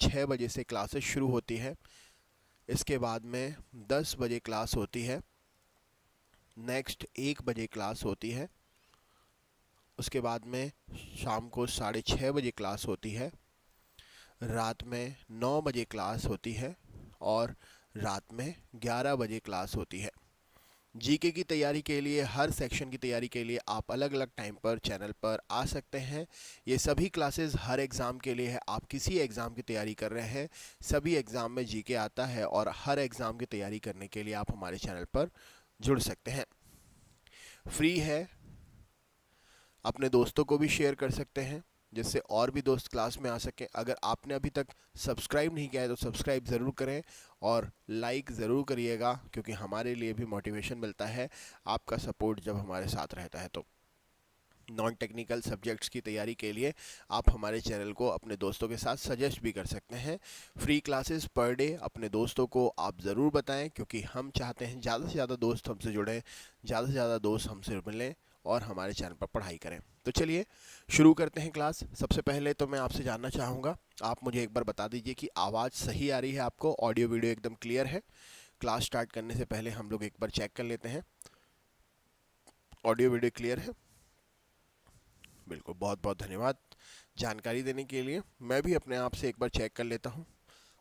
6 बजे से क्लासेस शुरू होती है। इसके बाद में 10 बजे क्लास होती है। नेक्स्ट 1 बजे क्लास होती है। उसके बाद में शाम को 6:30 बजे क्लास होती है। रात में 9 बजे क्लास होती है और रात में 11 बजे क्लास होती है। जीके की तैयारी के लिए, हर सेक्शन की तैयारी के लिए आप अलग अलग टाइम पर चैनल पर आ सकते हैं। ये सभी क्लासेस हर एग्ज़ाम के लिए है। आप किसी एग्ज़ाम की तैयारी कर रहे हैं, सभी एग्ज़ाम में जीके आता है और हर एग्ज़ाम की तैयारी करने के लिए आप हमारे चैनल पर जुड़ सकते हैं। फ्री है, अपने दोस्तों को भी शेयर कर सकते हैं जिससे और भी दोस्त क्लास में आ सकें। अगर आपने अभी तक सब्सक्राइब नहीं किया है तो सब्सक्राइब ज़रूर करें और लाइक ज़रूर करिएगा, क्योंकि हमारे लिए भी मोटिवेशन मिलता है आपका सपोर्ट जब हमारे साथ रहता है। तो नॉन टेक्निकल सब्जेक्ट्स की तैयारी के लिए आप हमारे चैनल को अपने दोस्तों के साथ सजेस्ट भी कर सकते हैं। फ्री क्लासेस पर डे अपने दोस्तों को आप ज़रूर बताएं, क्योंकि हम चाहते हैं ज़्यादा से ज़्यादा दोस्त हमसे जुड़ें, ज़्यादा से ज़्यादा दोस्त हमसे मिलें और हमारे चैनल पर पढ़ाई करें। तो चलिए शुरू करते हैं क्लास। सबसे पहले तो मैं आपसे जानना चाहूँगा, आप मुझे एक बार बता दीजिए कि आवाज़ सही आ रही है आपको, ऑडियो वीडियो एकदम क्लियर है। क्लास स्टार्ट करने से पहले हम लोग एक बार चेक कर लेते हैं, ऑडियो वीडियो क्लियर है? बिल्कुल, बहुत बहुत धन्यवाद जानकारी देने के लिए। मैं भी अपने आप से एक बार चेक कर लेता हूँ।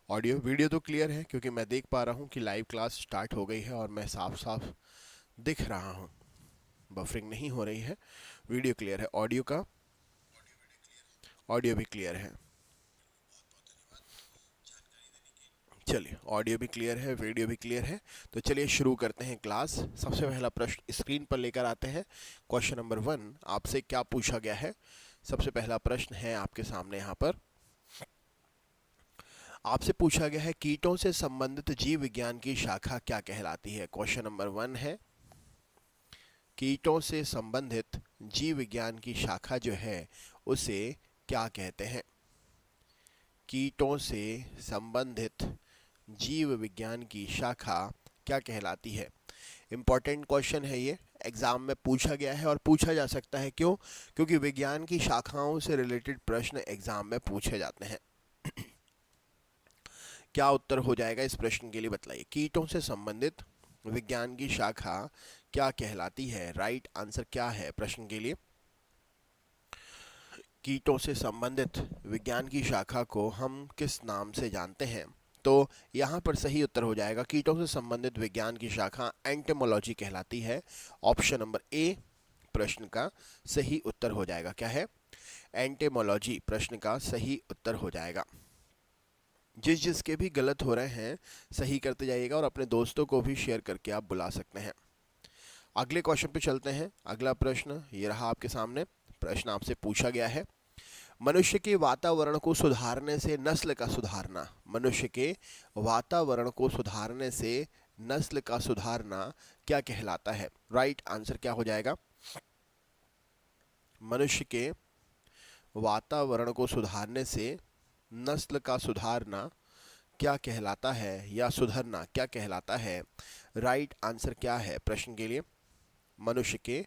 ऑडियो वीडियो तो क्लियर है, क्योंकि मैं देख पा रहा हूँ कि लाइव क्लास स्टार्ट हो गई है और मैं साफ साफ दिख रहा हूँ, बफरिंग नहीं हो रही है। वीडियो क्लियर है, ऑडियो का ऑडियो भी क्लियर है। चलिए, ऑडियो भी क्लियर है, वीडियो भी क्लियर है। तो चलिए शुरू करते हैं क्लास। सबसे पहला प्रश्न स्क्रीन पर लेकर आते हैं। क्वेश्चन नंबर 1 आपसे क्या पूछा गया है? सबसे पहला प्रश्न है आपके सामने यहाँ पर। आपसे पूछा गया है कीटों से संबंधित जीव विज्ञान की शाखा क्या कहलाती है। क्वेश्चन नंबर 1 है, कीटों से संबंधित जीव विज्ञान की शाखा जो है उसे क्या कहते हैं? कीटों से संबंधित जीव विज्ञान की शाखा क्या कहलाती है? इम्पॉर्टेंट क्वेश्चन है ये, एग्जाम में पूछा गया है और पूछा जा सकता है। क्यों? क्योंकि विज्ञान की शाखाओं से रिलेटेड प्रश्न एग्जाम में पूछे जाते हैं। क्या उत्तर हो जाएगा इस प्रश्न के लिए, बताइए। कीटों से संबंधित विज्ञान की शाखा क्या कहलाती है? राइट आंसर क्या है प्रश्न के लिए? कीटों से संबंधित विज्ञान की शाखा को हम किस नाम से जानते हैं? तो यहाँ पर सही उत्तर हो जाएगा, कीटों से संबंधित विज्ञान की शाखा एंटेमोलॉजी कहलाती है। ऑप्शन नंबर ए प्रश्न का सही उत्तर हो जाएगा। क्या है? एंटेमोलॉजी प्रश्न का सही उत्तर हो जाएगा। जिसके भी गलत हो रहे हैं सही करते जाइएगा और अपने दोस्तों को भी शेयर करके आप बुला सकते हैं। अगले क्वेश्चन पे चलते हैं। अगला प्रश्न ये रहा आपके सामने। प्रश्न आपसे पूछा गया है, मनुष्य के वातावरण को सुधारने से नस्ल का सुधारना, मनुष्य के वातावरण को सुधारने से नस्ल का सुधारना क्या कहलाता है? राइट आंसर क्या हो जाएगा? मनुष्य के वातावरण को सुधारने से नस्ल का सुधारना क्या कहलाता है, या सुधरना क्या कहलाता है? राइट आंसर क्या है प्रश्न के लिए? मनुष्य के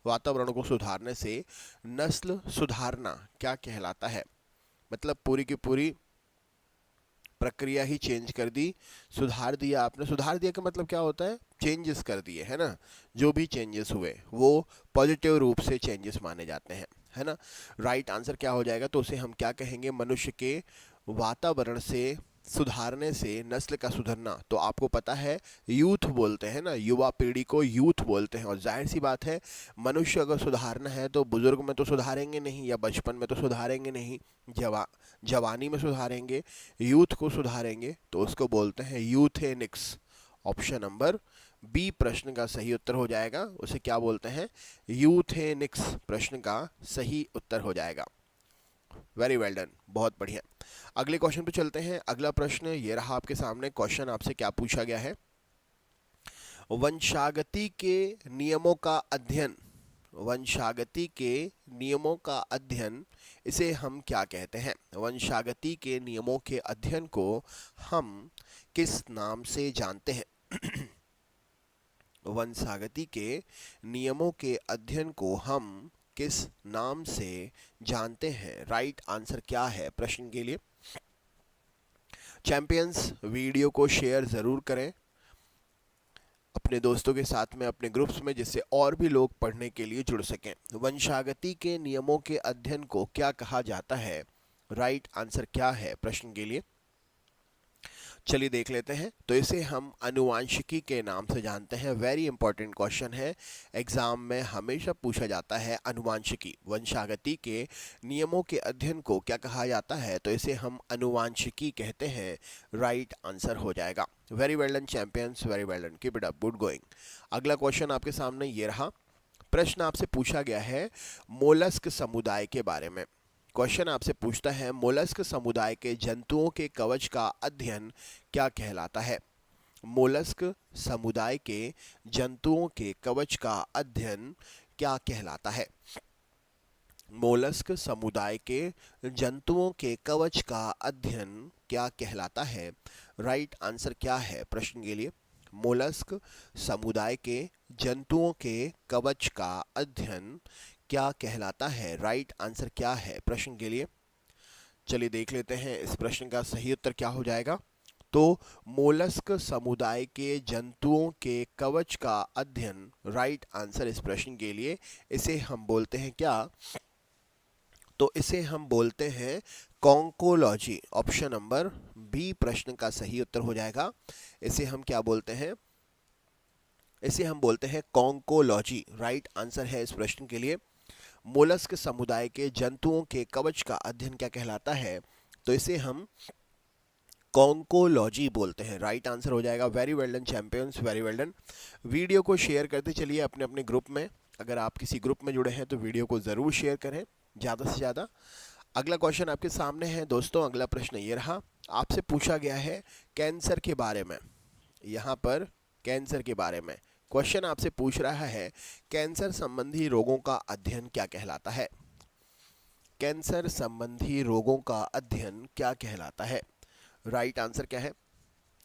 वातावरण को सुधारने से नस्ल सुधारना क्या कहलाता है? मतलब पूरी की पूरी प्रक्रिया ही चेंज कर दी, सुधार दिया आपने। सुधार दिया का मतलब क्या होता है? चेंजेस कर दिए, है ना। जो भी चेंजेस हुए वो पॉजिटिव रूप से चेंजेस माने जाते हैं, है ना। राइट आंसर क्या हो जाएगा? तो उसे हम क्या कहेंगे? मनुष्य के वातावरण से सुधारने से नस्ल का सुधरना। तो आपको पता है यूथ बोलते हैं ना, युवा पीढ़ी को यूथ बोलते हैं। और जाहिर सी बात है, मनुष्य अगर सुधारना है तो बुजुर्ग में तो सुधारेंगे नहीं, या बचपन में तो सुधारेंगे नहीं, जवानी में सुधारेंगे, यूथ को सुधारेंगे, तो उसको बोलते हैं यूथेनिक्स। ऑप्शन नंबर बी प्रश्न का सही उत्तर हो जाएगा। उसे क्या बोलते हैं? यूथेनिक्स प्रश्न का सही उत्तर हो जाएगा। वेरी वेल डन, बहुत बढ़िया। अगले क्वेश्चन पे चलते हैं। अगला प्रश्न ये रहा आपके सामने। क्वेश्चन आपसे क्या पूछा गया है? वंशागति के नियमों का अध्ययन, वंशागति के नियमों का अध्ययन, इसे हम क्या कहते हैं? वंशागति के नियमों के अध्ययन को हम किस नाम से जानते हैं? वंशागति के नियमों के अध्ययन को हम किस नाम से जानते हैं? राइट आंसर क्या है प्रश्न के लिए? चैंपियंस, वीडियो को शेयर ज़रूर करें अपने दोस्तों के साथ में, अपने ग्रुप्स में, जिससे और भी लोग पढ़ने के लिए जुड़ सकें। वंशागति के नियमों के अध्ययन को क्या कहा जाता है? राइट आंसर क्या है प्रश्न के लिए? चलिए देख लेते हैं। तो इसे हम आनुवांशिकी के नाम से जानते हैं। वेरी इंपॉर्टेंट क्वेश्चन है, एग्जाम में हमेशा पूछा जाता है। आनुवांशिकी, वंशागति के नियमों के अध्ययन को क्या कहा जाता है? तो इसे हम आनुवांशिकी कहते हैं। राइट आंसर हो जाएगा। Very well done champions, very well done, keep it up, good going. अगला क्वेश्चन आपके सामने ये रहा। प्रश्न आपसे पूछा गया है मोलस्क समुदाय के बारे में। क्वेश्चन आपसे पूछता है मोलस्क समुदाय के जंतुओं के कवच का अध्ययन क्या कहलाता है? मोलस्क समुदाय के जंतुओं के कवच का अध्ययन क्या कहलाता है? मोलस्क समुदाय के जंतुओं के कवच का अध्ययन क्या कहलाता है? राइट आंसर क्या है प्रश्न के लिए? मोलस्क समुदाय के जंतुओं के कवच का अध्ययन क्या कहलाता है? राइट आंसर क्या है प्रश्न के लिए? चलिए देख लेते हैं इस प्रश्न का सही उत्तर क्या हो जाएगा। तो मोलस्क समुदाय के जंतुओं के कवच का अध्ययन, राइट आंसर इस प्रश्न के लिए। इसे हम बोलते हैं क्या? तो इसे हम बोलते हैं कॉन्कोलॉजी। ऑप्शन नंबर बी प्रश्न का सही उत्तर हो जाएगा। इसे हम क्या बोलते हैं? इसे हम बोलते हैं कॉन्कोलॉजी। राइट आंसर है इस प्रश्न के लिए। मोलस्क समुदाय के जंतुओं के कवच का अध्ययन क्या कहलाता है? तो इसे हम कॉन्कोलॉजी बोलते हैं। राइट आंसर हो जाएगा। Very well done champions, very well done. Video को शेयर करते चलिए अपने अपने ग्रुप में। अगर आप किसी ग्रुप में जुड़े हैं तो वीडियो को ज़रूर शेयर करें ज़्यादा से ज़्यादा। अगला क्वेश्चन आपके सामने है दोस्तों। अगला प्रश्न ये रहा। आपसे पूछा गया है कैंसर के बारे में। यहाँ पर कैंसर के बारे में क्वेश्चन आपसे पूछ रहा है कैंसर संबंधी रोगों का अध्ययन क्या कहलाता है? कैंसर संबंधी रोगों का अध्ययन क्या कहलाता है? राइट आंसर क्या है?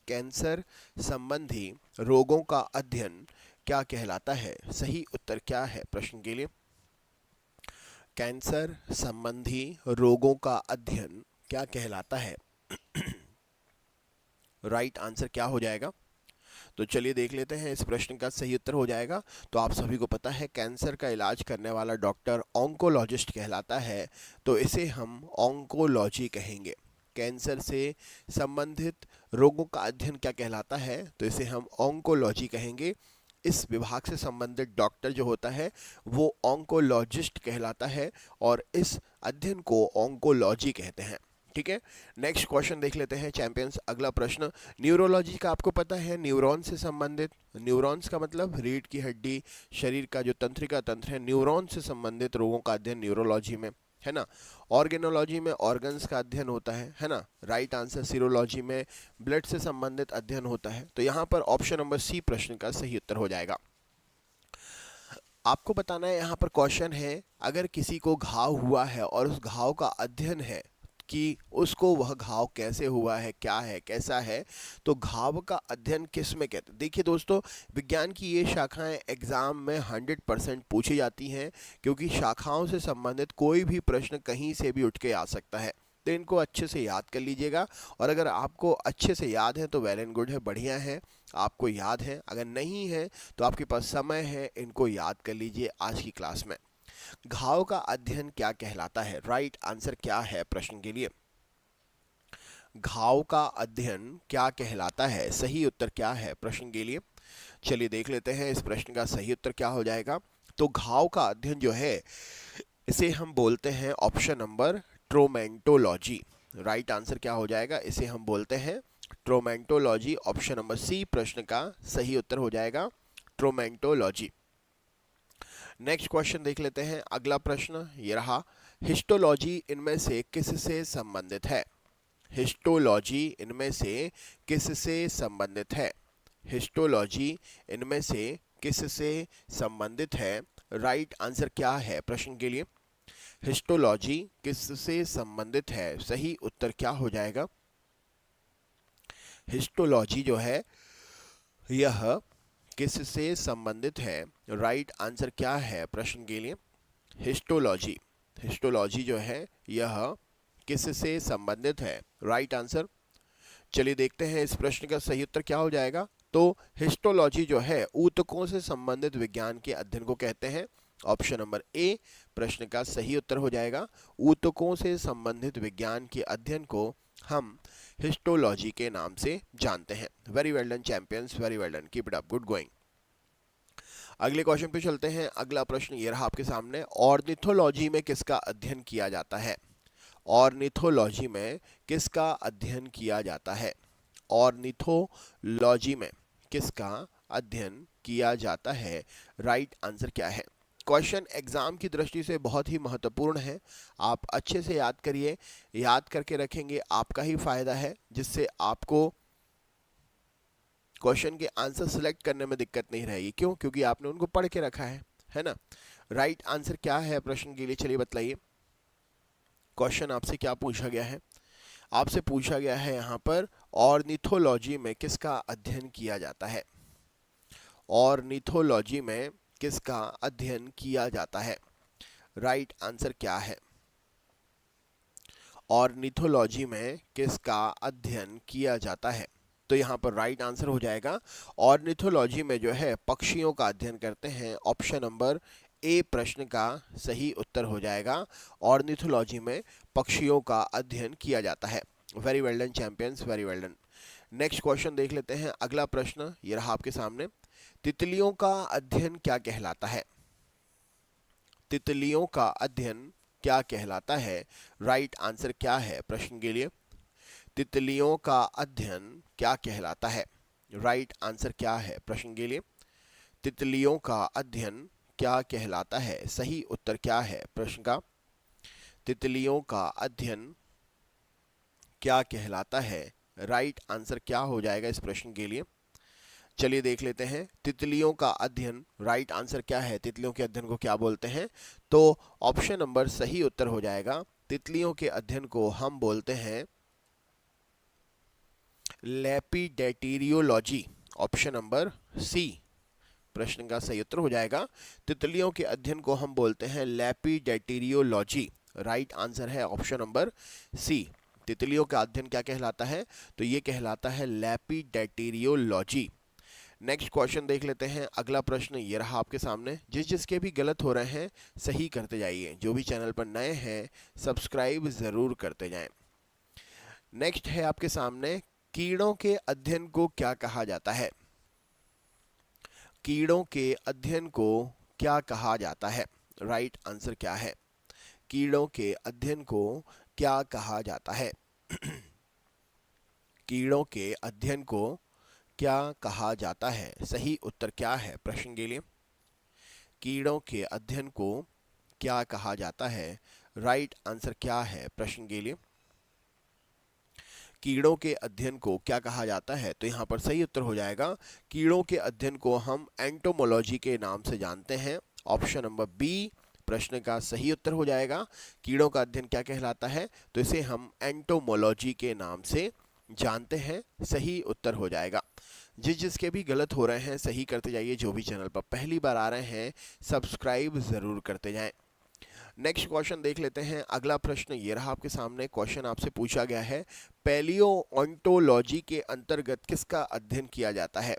कैंसर संबंधी रोगों का अध्ययन क्या कहलाता है? सही उत्तर क्या है प्रश्न के लिए? कैंसर संबंधी रोगों का अध्ययन क्या कहलाता है? राइट आंसर क्या हो जाएगा? तो चलिए देख लेते हैं इस प्रश्न का सही उत्तर हो जाएगा। तो आप सभी को पता है कैंसर का इलाज करने वाला डॉक्टर ऑन्कोलॉजिस्ट कहलाता है। तो इसे हम ऑन्कोलॉजी कहेंगे। कैंसर से संबंधित रोगों का अध्ययन क्या कहलाता है? तो इसे हम ऑन्कोलॉजी कहेंगे। इस विभाग से संबंधित डॉक्टर जो होता है वो ऑन्कोलॉजिस्ट कहलाता है और इस अध्ययन को ऑन्कोलॉजी कहते हैं। ठीक है, नेक्स्ट क्वेश्चन देख लेते हैं चैंपियंस। अगला प्रश्न न्यूरोलॉजी का आपको पता है, न्यूरॉन से संबंधित। न्यूरॉन्स का मतलब रीढ़ की हड्डी, शरीर का जो तंत्रिका तंत्र है, न्यूरॉन से संबंधित रोगों का अध्ययन न्यूरोलॉजी में, है ना। ऑर्गेनोलॉजी में ऑर्गन्स का अध्ययन होता है ना। राइट आंसर सीरोलॉजी में ब्लड से संबंधित अध्ययन होता है। तो यहाँ पर ऑप्शन नंबर सी प्रश्न का सही उत्तर हो जाएगा। आपको बताना है, यहाँ पर क्वेश्चन है अगर किसी को घाव हुआ है और उस घाव का अध्ययन है कि उसको वह घाव कैसे हुआ है, क्या है, कैसा है, तो घाव का अध्ययन किस में कहते हैं? देखिए दोस्तों, विज्ञान की ये शाखाएं एग्जाम में 100% पूछी जाती हैं, क्योंकि शाखाओं से संबंधित कोई भी प्रश्न कहीं से भी उठ के आ सकता है। तो इनको अच्छे से याद कर लीजिएगा, और अगर आपको अच्छे से याद है तो वेल एंड गुड है, बढ़िया है, आपको याद है। अगर नहीं है तो आपके पास समय है, इनको याद कर लीजिए आज की क्लास में। घाव का अध्ययन क्या कहलाता है? राइट आंसर क्या है प्रश्न के लिए? घाव का अध्ययन क्या कहलाता है? सही उत्तर क्या है प्रश्न के लिए? चलिए देख लेते हैं इस प्रश्न का सही उत्तर क्या हो जाएगा। तो घाव का अध्ययन जो है इसे हम बोलते हैं ऑप्शन नंबर ट्रोमेंटोलॉजी। राइट आंसर क्या हो जाएगा? इसे हम बोलते हैं ट्रोमेंटोलॉजी। ऑप्शन नंबर सी प्रश्न का सही उत्तर हो जाएगा, ट्रोमेंटोलॉजी। नेक्स्ट क्वेश्चन देख लेते हैं। अगला प्रश्न ये रहा। हिस्टोलॉजी इनमें से किससे संबंधित है? हिस्टोलॉजी इनमें से किससे संबंधित है? हिस्टोलॉजी इनमें से किससे संबंधित है? राइट आंसर क्या है प्रश्न के लिए? हिस्टोलॉजी किससे संबंधित है? सही उत्तर क्या हो जाएगा? हिस्टोलॉजी जो है यह किससे संबंधित है? राइट आंसर क्या है प्रश्न के लिए? हिस्टोलॉजी। हिस्टोलॉजी जो है यह किससे संबंधित है? Right answer. चलिए देखते हैं इस प्रश्न का सही उत्तर क्या हो जाएगा। तो हिस्टोलॉजी जो है ऊतकों से संबंधित विज्ञान के अध्ययन को कहते हैं। ऑप्शन नंबर ए प्रश्न का सही उत्तर हो जाएगा। ऊतकों से संबंधित विज्ञान के अध्ययन को हम हिस्टोलॉजी के नाम से जानते हैं। Very well done champions, very well done, keep it up, good going. अगले क्वेश्चन पे चलते हैं। अगला प्रश्न ये रहा आपके सामने, ऑर्निथोलॉजी में किसका अध्ययन किया जाता है? ऑर्निथोलॉजी में किसका अध्ययन किया जाता है? ऑर्निथोलॉजी में किसका अध्ययन किया जाता है? राइट आंसर क्या है? क्वेश्चन एग्जाम की दृष्टि से बहुत ही महत्वपूर्ण है। आप अच्छे से याद करिए, याद करके रखेंगे आपका ही फायदा है, जिससे आपको क्वेश्चन के आंसर सिलेक्ट करने में दिक्कत नहीं रहेगी। क्यों? क्योंकि आपने उनको पढ़ के रखा है ना। राइट आंसर क्या है प्रश्न के लिए? चलिए बतलाइए। क्वेश्चन आपसे क्या पूछा गया है? आपसे पूछा गया है यहाँ पर ऑर्निथोलॉजी में किसका अध्ययन किया जाता है? ऑर्निथोलॉजी में किसका अध्ययन किया जाता है? राइट आंसर क्या है? ऑर्निथोलॉजी में किसका अध्ययन किया जाता है? तो यहाँ पर राइट आंसर हो जाएगा, ऑर्निथोलॉजी में जो है पक्षियों का अध्ययन करते हैं। ऑप्शन नंबर ए प्रश्न का सही उत्तर हो जाएगा। ऑर्निथोलॉजी में पक्षियों का अध्ययन किया जाता है। Very well done champions, very well done. Next question देख लेते हैं। अगला प्रश्न ये रहा आपके सामने, तितलियों का अध्ययन क्या कहलाता है? तितलियों का अध्ययन क्या कहलाता है? राइट आंसर क्या है प्रश्न के लिए? तितलियों का अध्ययन क्या कहलाता है? राइट आंसर क्या है प्रश्न के लिए? तितलियों का अध्ययन क्या कहलाता है? सही उत्तर क्या है प्रश्न का? तितलियों का अध्ययन क्या कहलाता है? राइट आंसर क्या हो जाएगा इस प्रश्न के लिए? चलिए देख लेते हैं। तितलियों का अध्ययन, राइट आंसर क्या है? तितलियों के अध्ययन को क्या बोलते हैं? तो ऑप्शन नंबर सही उत्तर हो जाएगा। तितलियों के अध्ययन को हम बोलते हैं लेपिडेटेरियोलॉजी। ऑप्शन नंबर सी प्रश्न का सही उत्तर हो जाएगा। तितलियों के अध्ययन को हम बोलते हैं लेपिडेटेरियोलॉजी। राइट आंसर है ऑप्शन नंबर सी। तितलियों का अध्ययन क्या कहलाता है? तो ये कहलाता है लेपिडेटेरियोलॉजी। नेक्स्ट क्वेश्चन देख लेते हैं। अगला प्रश्न ये रहा आपके सामने। जिसके भी गलत हो रहे हैं सही करते जाइए। जो भी चैनल पर नए हैं सब्सक्राइब जरूर करते जाएं। नेक्स्ट है आपके सामने, कीड़ों के अध्ययन को क्या कहा जाता है? कीड़ों के अध्ययन को क्या कहा जाता है? राइट आंसर क्या है? कीड़ों के अध्ययन को क्या कहा जाता है? कीड़ों के अध्ययन को क्या कहा जाता है? सही उत्तर क्या है प्रश्न के लिए? कीड़ों के अध्ययन को क्या कहा जाता है? राइट आंसर क्या है प्रश्न के लिए? कीड़ों के अध्ययन को क्या कहा जाता है? तो यहाँ पर सही उत्तर हो जाएगा, कीड़ों के अध्ययन को हम एंटोमोलॉजी के नाम से जानते हैं। ऑप्शन नंबर बी प्रश्न का सही उत्तर हो जाएगा। कीड़ों का अध्ययन क्या कहलाता है? तो इसे हम एंटोमोलॉजी के नाम से जानते हैं। सही उत्तर हो जाएगा। जिसके भी गलत हो रहे हैं सही करते जाइए। जो भी चैनल पर पहली बार आ रहे हैं सब्सक्राइब जरूर करते जाएं। नेक्स्ट क्वेश्चन देख लेते हैं। अगला प्रश्न ये रहा आपके सामने। क्वेश्चन आपसे पूछा गया है, पैलियोंटोलॉजी के अंतर्गत किसका अध्ययन किया जाता है?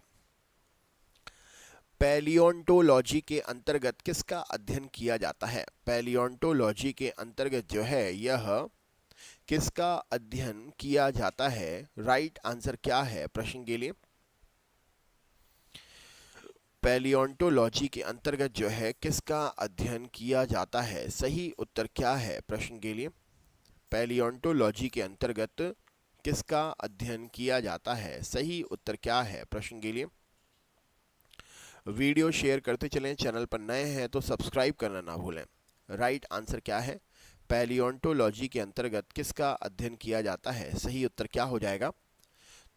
पैलियोंटोलॉजी के अंतर्गत किसका अध्ययन किया जाता है? पैलियोंटोलॉजी के अंतर्गत जो है यह किसका अध्ययन किया जाता है? राइट आंसर क्या है प्रश्न के लिए? पैलियोंटोलॉजी के अंतर्गत जो है किसका अध्ययन किया जाता है? सही उत्तर क्या है प्रश्न के लिए? पैलियोंटोलॉजी के अंतर्गत किसका अध्ययन किया जाता है? सही उत्तर क्या है प्रश्न के लिए? वीडियो शेयर करते चलें। चैनल पर नए हैं तो सब्सक्राइब करना ना भूलें। राइट आंसर क्या है? पैलियोंटोलॉजी के अंतर्गत किसका अध्ययन किया जाता है? सही उत्तर क्या हो जाएगा?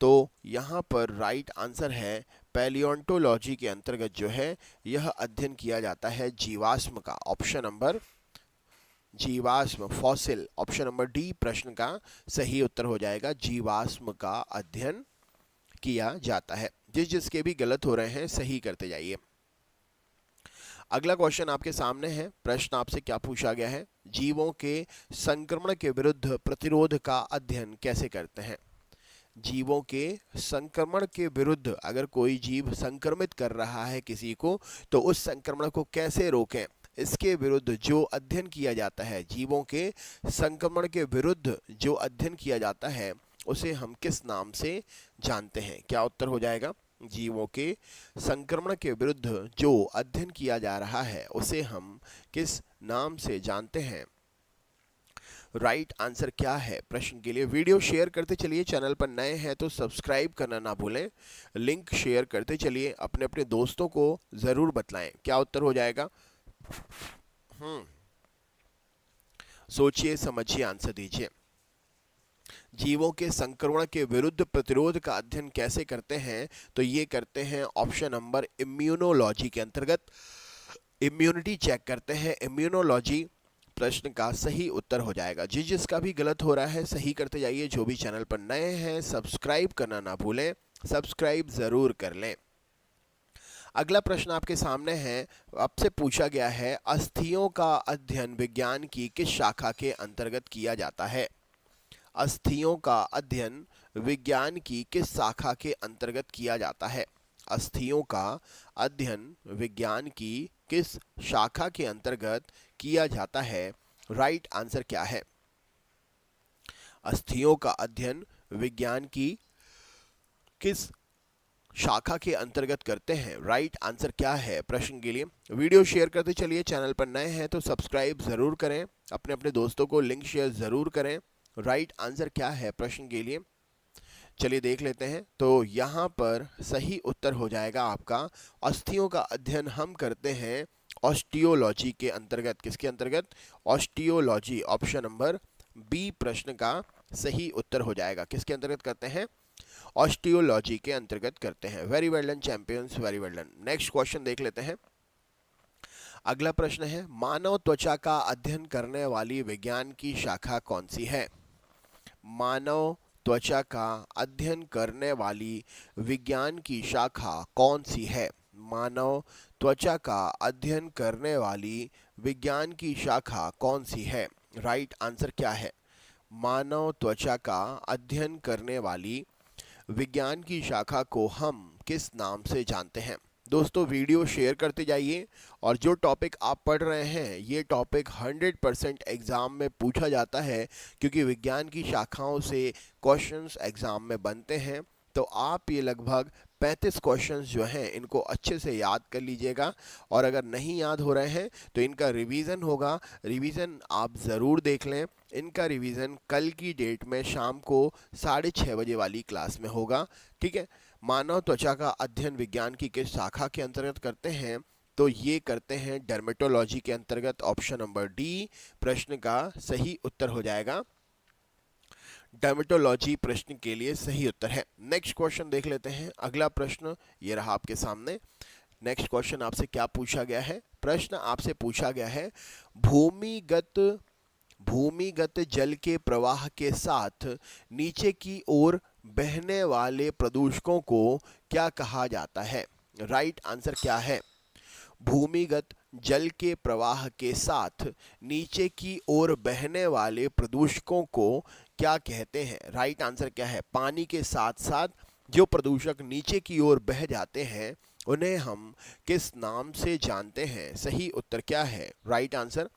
तो यहाँ पर राइट आंसर है, पैलियोंटोलॉजी के अंतर्गत जो है यह अध्ययन किया जाता है जीवाश्म का। ऑप्शन नंबर जीवाश्म, फॉसिल। ऑप्शन नंबर डी प्रश्न का सही उत्तर हो जाएगा। जीवाश्म का अध्ययन किया जाता है। जिसके भी गलत हो रहे हैं सही करते जाइए। अगला क्वेश्चन आपके सामने है। प्रश्न आपसे क्या पूछा गया है, जीवों के संक्रमण के विरुद्ध प्रतिरोध का अध्ययन कैसे करते हैं। जीवों के संक्रमण के विरुद्ध, अगर कोई जीव संक्रमित कर रहा है किसी को, तो उस संक्रमण को कैसे रोकें, इसके विरुद्ध जो अध्ययन किया जाता है, जीवों के संक्रमण के विरुद्ध जो अध्ययन किया जाता है, उसे हम किस नाम से जानते हैं। क्या उत्तर हो जाएगा, जीवों के संक्रमण के विरुद्ध जो अध्ययन किया जा रहा है उसे हम किस नाम से जानते हैं। राइट आंसर क्या है प्रश्न के लिए। वीडियो शेयर करते चलिए, चैनल पर नए हैं तो सब्सक्राइब करना ना भूलें, लिंक शेयर करते चलिए, अपने अपने दोस्तों को ज़रूर बतलाएं। क्या उत्तर हो जाएगा, सोचिए समझिए, आंसर दीजिए। जीवों के संक्रमण के विरुद्ध प्रतिरोध का अध्ययन कैसे करते हैं, तो ये करते हैं ऑप्शन नंबर इम्यूनोलॉजी के अंतर्गत। इम्यूनिटी चेक करते हैं, इम्यूनोलॉजी प्रश्न का सही उत्तर हो जाएगा। जिसका भी गलत हो रहा है सही करते जाइए। जो भी चैनल पर नए हैं सब्सक्राइब करना ना भूलें, सब्सक्राइब ज़रूर कर लें। अगला प्रश्न आपके सामने है, आपसे पूछा गया है, अस्थियों का अध्ययन विज्ञान की किस शाखा के अंतर्गत किया जाता है। अस्थियों का अध्ययन विज्ञान की किस शाखा के अंतर्गत किया जाता है। अस्थियों का अध्ययन विज्ञान की किस शाखा के अंतर्गत किया जाता है। राइट आंसर क्या है, अस्थियों का अध्ययन विज्ञान की किस शाखा के अंतर्गत करते हैं। राइट आंसर क्या है प्रश्न के लिए। वीडियो शेयर करते चलिए, चैनल पर नए हैं तो सब्सक्राइब ज़रूर करें, अपने अपने दोस्तों को लिंक शेयर ज़रूर करें। राइट आंसर क्या है प्रश्न के लिए, चलिए देख लेते हैं। तो यहाँ पर सही उत्तर हो जाएगा आपका, अस्थियों का अध्ययन हम करते हैं ऑस्टियोलॉजी के अंतर्गत। किसके अंतर्गत, ऑस्टियोलॉजी। ऑप्शन नंबर बी प्रश्न का सही उत्तर हो जाएगा। किसके अंतर्गत करते हैं, ऑस्टियोलॉजी के अंतर्गत करते हैं। Very well done champions, very well done. Next question देख लेते हैं। अगला प्रश्न है, मानव त्वचा का अध्ययन करने वाली विज्ञान की शाखा कौन सी है। मानव त्वचा का अध्ययन करने वाली विज्ञान की शाखा कौन सी है। मानव त्वचा का अध्ययन करने वाली विज्ञान की शाखा कौन सी है। राइट आंसर क्या है, मानव त्वचा का अध्ययन करने वाली विज्ञान की शाखा को हम किस नाम से जानते हैं। दोस्तों वीडियो शेयर करते जाइए, और जो टॉपिक आप पढ़ रहे हैं ये टॉपिक 100% एग्ज़ाम में पूछा जाता है, क्योंकि विज्ञान की शाखाओं से क्वेश्चंस एग्ज़ाम में बनते हैं। तो आप ये लगभग 35 क्वेश्चंस जो हैं इनको अच्छे से याद कर लीजिएगा, और अगर नहीं याद हो रहे हैं तो इनका रिवीजन होगा। रिवीजन आप ज़रूर देख लें। इनका रिवीजन कल की डेट में शाम को 6:30 बजे वाली क्लास में होगा, ठीक है। मानव त्वचा का अध्ययन विज्ञान की किस शाखा के अंतर्गत करते हैं, तो ये करते हैं डर्मेटोलॉजी के अंतर्गत। ऑप्शन नंबर डी प्रश्न का सही उत्तर हो जाएगा। डर्मेटोलॉजी प्रश्न के लिए सही उत्तर है। नेक्स्ट क्वेश्चन देख लेते हैं। अगला प्रश्न ये रहा आपके सामने। नेक्स्ट क्वेश्चन आपसे क्या पूछा गया है, प्रश्न आपसे पूछा गया है, भूमिगत जल के प्रवाह के साथ नीचे की ओर बहने वाले प्रदूषकों को क्या कहा जाता है। राइट आंसर क्या है, भूमिगत जल के प्रवाह के साथ नीचे की ओर बहने वाले प्रदूषकों को क्या कहते हैं। राइट आंसर क्या है, पानी के साथ साथ जो प्रदूषक नीचे की ओर बह जाते हैं उन्हें हम किस नाम से जानते हैं। सही उत्तर क्या है, राइट आंसर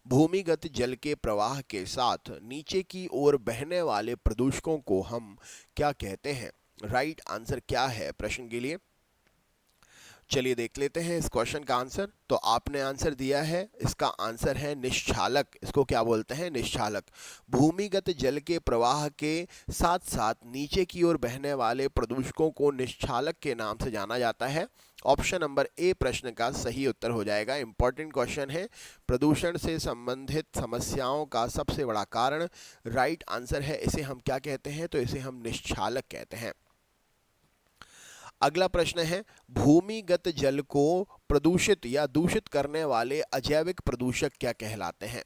भूमिगत जल के प्रवाह के साथ नीचे की ओर बहने वाले प्रदूषकों को हम क्या कहते हैं। राइट आंसर क्या है प्रश्न के लिए, चलिए देख लेते हैं इस क्वेश्चन का आंसर। तो आपने आंसर दिया है, इसका आंसर है निश्चालक। इसको क्या बोलते हैं, निश्चालक। भूमिगत जल के प्रवाह के साथ साथ नीचे की ओर बहने वाले प्रदूषकों को निश्चालक के नाम से जाना जाता है। ऑप्शन नंबर ए प्रश्न का सही उत्तर हो जाएगा। इंपॉर्टेंट क्वेश्चन है, प्रदूषण से संबंधित समस्याओं का सबसे बड़ा कारण। राइट आंसर है, इसे हम क्या कहते हैं, तो इसे हम निश्चालक कहते हैं। अगला प्रश्न है, भूमिगत जल को प्रदूषित या दूषित करने वाले अजैविक प्रदूषक क्या कहलाते हैं।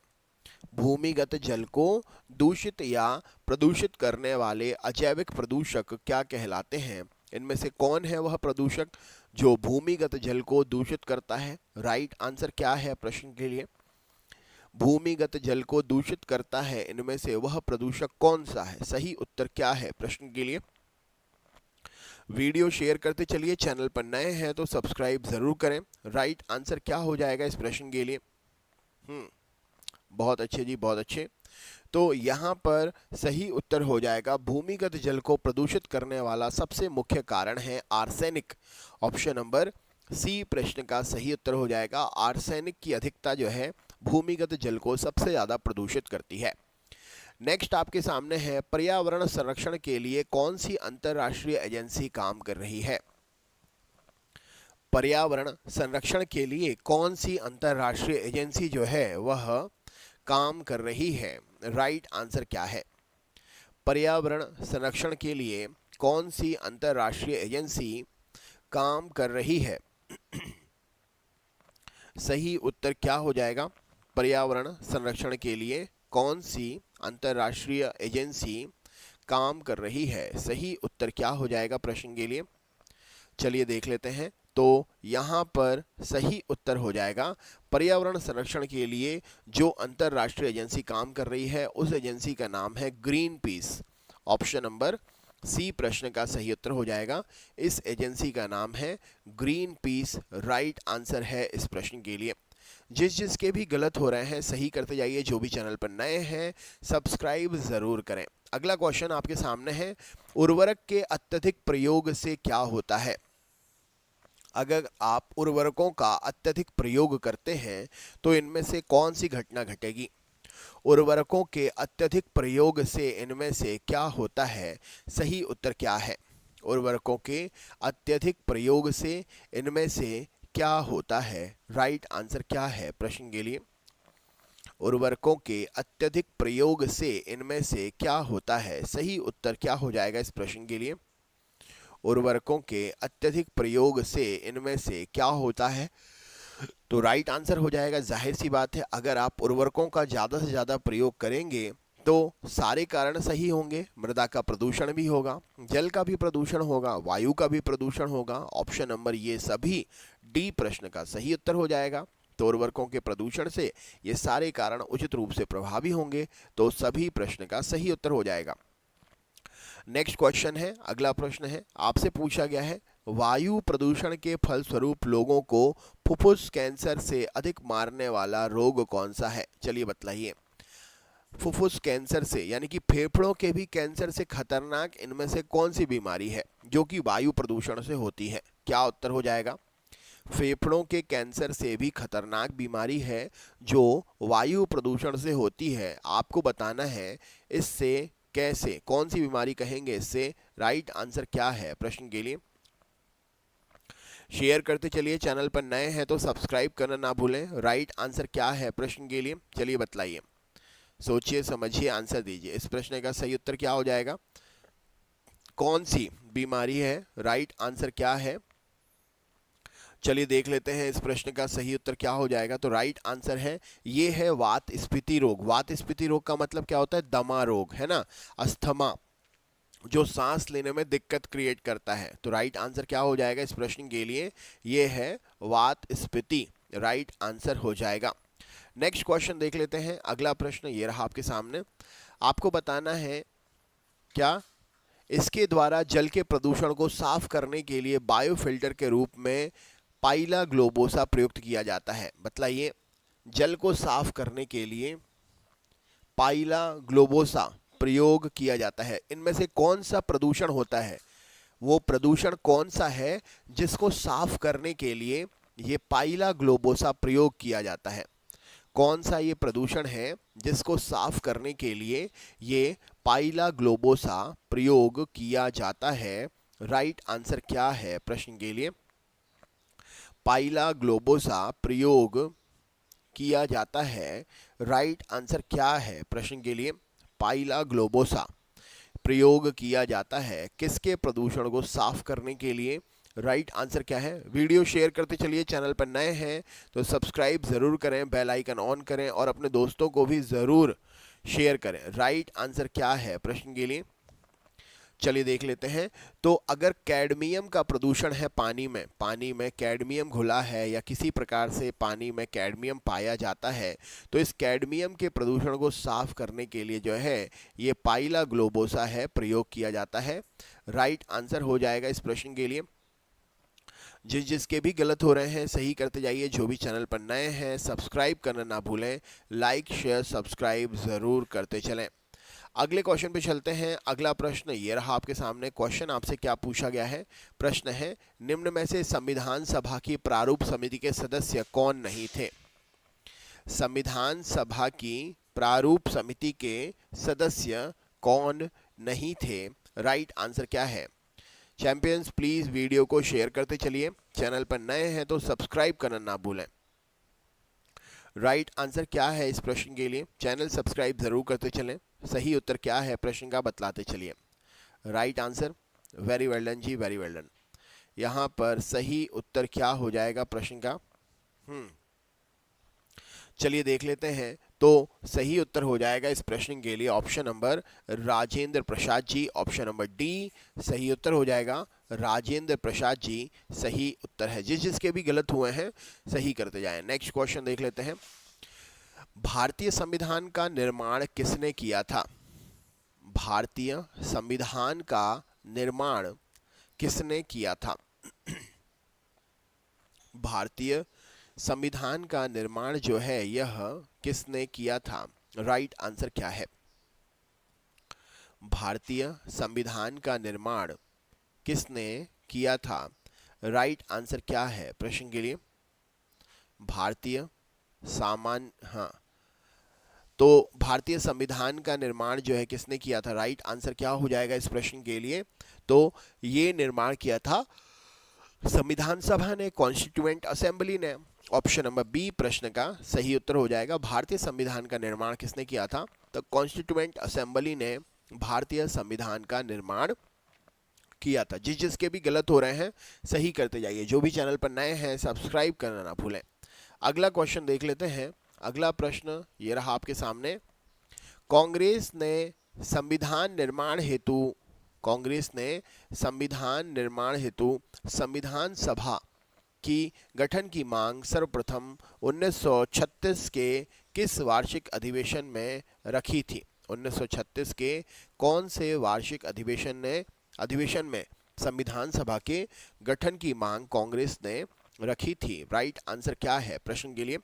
भूमिगत जल को दूषित या प्रदूषित करने वाले अजैविक प्रदूषक क्या कहलाते हैं। इनमें से कौन है वह प्रदूषक, जो भूमिगत जल को दूषित करता है? राइट आंसर क्या है प्रश्न के लिए? भूमिगत जल को दूषित करता है, इनमें से वह प्रदूषक कौन सा है? सही उत्तर क्या है प्रश्न के लिए? वीडियो शेयर करते चलिए, चैनल पर नए हैं तो सब्सक्राइब जरूर करें। राइट आंसर क्या हो जाएगा इस प्रश्न के लिए? बहुत अच्छे जी, बहुत अच्छे। तो यहाँ पर सही उत्तर हो जाएगा, भूमिगत जल को प्रदूषित करने वाला सबसे मुख्य कारण है आर्सेनिक। ऑप्शन नंबर सी प्रश्न का सही उत्तर हो जाएगा। आर्सेनिक की अधिकता जो है भूमिगत जल को सबसे ज़्यादा प्रदूषित करती है। नेक्स्ट आपके सामने है, पर्यावरण संरक्षण के लिए कौन सी अंतर्राष्ट्रीय एजेंसी काम कर रही है? पर्यावरण संरक्षण के लिए कौन सी अंतर्राष्ट्रीय एजेंसी जो है वह काम कर रही है? राइट आंसर क्या है? पर्यावरण संरक्षण के लिए कौन सी अंतर्राष्ट्रीय एजेंसी काम कर रही है? सही उत्तर क्या हो जाएगा? पर्यावरण संरक्षण के लिए कौन सी अंतर्राष्ट्रीय एजेंसी काम कर रही है? सही उत्तर क्या हो जाएगा प्रश्न के लिए? चलिए देख लेते हैं। तो यहाँ पर सही उत्तर हो जाएगा, पर्यावरण संरक्षण के लिए जो अंतर्राष्ट्रीय एजेंसी काम कर रही है उस एजेंसी का नाम है Greenpeace. Option number C प्रश्न का सही उत्तर हो जाएगा। इस एजेंसी का नाम है ग्रीन पीस। राइट आंसर है इस प्रश्न के लिए। जिसके भी गलत हो रहे हैं सही करते जाइए। जो भी चैनल पर नए हैं सब्सक्राइब ज़रूर करें। अगला क्वेश्चन आपके सामने है, उर्वरक के अत्यधिक प्रयोग से क्या होता है? अगर आप उर्वरकों का अत्यधिक प्रयोग करते हैं तो इनमें से कौन सी घटना घटेगी? उर्वरकों के अत्यधिक प्रयोग से इनमें से क्या होता है? सही उत्तर क्या है? उर्वरकों के अत्यधिक प्रयोग से इनमें से क्या होता है? राइट आंसर क्या है प्रश्न के लिए? उर्वरकों के अत्यधिक प्रयोग से इनमें से क्या होता है? सही उत्तर क्या हो जाएगा इस प्रश्न के लिए? उर्वरकों के अत्यधिक प्रयोग से इनमें से क्या होता है? तो राइट आंसर हो जाएगा, जाहिर सी बात है, अगर आप उर्वरकों का ज़्यादा से ज़्यादा प्रयोग करेंगे तो सारे कारण सही होंगे। मृदा का प्रदूषण भी होगा, जल का भी प्रदूषण होगा, वायु का भी प्रदूषण होगा। ऑप्शन नंबर ये सभी डी प्रश्न का सही उत्तर हो जाएगा। तो उर्वरकों के प्रदूषण से ये सारे कारण उचित रूप से प्रभावी होंगे, तो सभी प्रश्न का सही उत्तर हो जाएगा। नेक्स्ट क्वेश्चन है, अगला प्रश्न है, आपसे पूछा गया है, वायु प्रदूषण के फलस्वरूप लोगों को फुफ्फुस कैंसर से अधिक मारने वाला रोग कौन सा है? चलिए बतलाइए। फुफ्फुस कैंसर से यानी कि फेफड़ों के भी कैंसर से खतरनाक इनमें से कौन सी बीमारी है जो कि वायु प्रदूषण से होती है? क्या उत्तर हो जाएगा? फेफड़ों के कैंसर से भी खतरनाक बीमारी है जो वायु प्रदूषण से होती है। आपको बताना है इससे कैसे, कौन सी बीमारी कहेंगे इससे? राइट आंसर क्या है प्रश्न के लिए? शेयर करते चलिए, चैनल पर नए हैं तो सब्सक्राइब करना ना भूलें। राइट आंसर क्या है प्रश्न के लिए? चलिए बतलाइए, सोचिए समझिए, आंसर दीजिए। इस प्रश्न का सही उत्तर क्या हो जाएगा? कौन सी बीमारी है? राइट आंसर क्या है? चलिए देख लेते हैं इस प्रश्न का सही उत्तर क्या हो जाएगा। तो राइट आंसर है, ये है वात स्फीति रोग। वात स्फीति रोग का मतलब क्या होता है? दमा रोग, है ना, अस्थमा, जो सांस लेने में दिक्कत क्रिएट करता है। तो राइट आंसर क्या हो जाएगा इस प्रश्न के लिए? ये है वात स्फीति। राइट आंसर हो जाएगा। नेक्स्ट क्वेश्चन देख लेते हैं। अगला प्रश्न ये रहा आपके सामने। आपको बताना है क्या इसके द्वारा जल के प्रदूषण को साफ करने के लिए बायोफिल्टर के रूप में पाइला ग्लोबोसा प्रयुक्त किया जाता है? बतलाइए, जल को साफ करने के लिए पाइला ग्लोबोसा प्रयोग किया जाता है। इनमें से कौन सा प्रदूषण होता है? वो प्रदूषण कौन सा है जिसको साफ करने के लिए ये पाइला ग्लोबोसा प्रयोग किया जाता है? कौन सा ये प्रदूषण है जिसको साफ करने के लिए ये पाइला ग्लोबोसा प्रयोग किया जाता है? राइट आंसर क्या है प्रश्न के लिए? पाइला ग्लोबोसा प्रयोग किया जाता है। राइट आंसर क्या है प्रश्न के लिए? पाइला ग्लोबोसा प्रयोग किया जाता है किसके प्रदूषण को साफ करने के लिए? राइट आंसर क्या है? वीडियो शेयर करते चलिए, चैनल पर नए हैं तो सब्सक्राइब ज़रूर करें, बेल आइकन ऑन करें और अपने दोस्तों को भी ज़रूर शेयर करें। राइट आंसर क्या है प्रश्न के लिए? चलिए देख लेते हैं। तो अगर कैडमियम का प्रदूषण है पानी में कैडमियम घुला है या किसी प्रकार से पानी में कैडमियम पाया जाता है, तो इस कैडमियम के प्रदूषण को साफ करने के लिए जो है ये पाइला ग्लोबोसा है प्रयोग किया जाता है। राइट आंसर हो जाएगा इस प्रश्न के लिए। जिसके भी गलत हो रहे हैं सही करते जाइए। जो भी चैनल पर नए हैं सब्सक्राइब करना ना भूलें, लाइक शेयर सब्सक्राइब ज़रूर करते चलें। अगले क्वेश्चन पे चलते हैं। अगला प्रश्न ये रहा आपके सामने। क्वेश्चन आपसे क्या पूछा गया है? प्रश्न है, निम्न में से संविधान सभा की प्रारूप समिति के सदस्य कौन नहीं थे? संविधान सभा की प्रारूप समिति के सदस्य कौन नहीं थे? राइट आंसर क्या है? चैंपियंस प्लीज वीडियो को शेयर करते चलिए। चैनल पर नए हैं तो सब्सक्राइब करना ना भूलें। राइट आंसर क्या है इस प्रश्न के लिए? चैनल सब्सक्राइब जरूर करते चलें। सही उत्तर क्या है प्रश्न का बतलाते चलिए। Right answer, very well done जी, वेरी वेल डन। यहाँ पर सही उत्तर क्या हो जाएगा प्रश्न का? चलिए देख लेते हैं। तो सही उत्तर हो जाएगा इस प्रश्न के लिए option number Rajendra Prasad ji. Option number D सही उत्तर हो जाएगा। राजेंद्र प्रसाद जी सही उत्तर है। जिसके भी गलत हुए हैं सही करते जाएं। नेक्स्ट क्वेश्चन देख लेते हैं। भारतीय संविधान का निर्माण किसने किया था? भारतीय संविधान का निर्माण किसने किया था? भारतीय संविधान का निर्माण जो है यह किसने किया था? राइट आंसर क्या है? भारतीय संविधान का निर्माण किसने किया था? राइट आंसर क्या है प्रश्न के लिए? भारतीय तो भारतीय संविधान का निर्माण जो है किसने किया था? राइट आंसर क्या हो जाएगा इस प्रश्न के लिए? तो ये निर्माण किया था संविधान सभा ने, कॉन्स्टिट्यूएंट असेंबली ने। ऑप्शन नंबर बी प्रश्न का सही उत्तर हो जाएगा। भारतीय संविधान का निर्माण किसने किया था? तो कॉन्स्टिट्यूएंट असेंबली ने भारतीय संविधान का निर्माण किया था। जिसके भी गलत हो रहे हैं सही करते जाइए। जो भी चैनल पर नए हैं सब्सक्राइब करना ना भूलें। अगला क्वेश्चन देख लेते हैं। अगला प्रश्न ये रहा आपके सामने। कांग्रेस ने संविधान निर्माण हेतु संविधान सभा की गठन की मांग सर्वप्रथम 1936 के किस वार्षिक अधिवेशन में रखी थी? 1936 के कौन से वार्षिक अधिवेशन में संविधान सभा के गठन की मांग कांग्रेस ने रखी थी? राइट आंसर क्या है प्रश्न के लिए?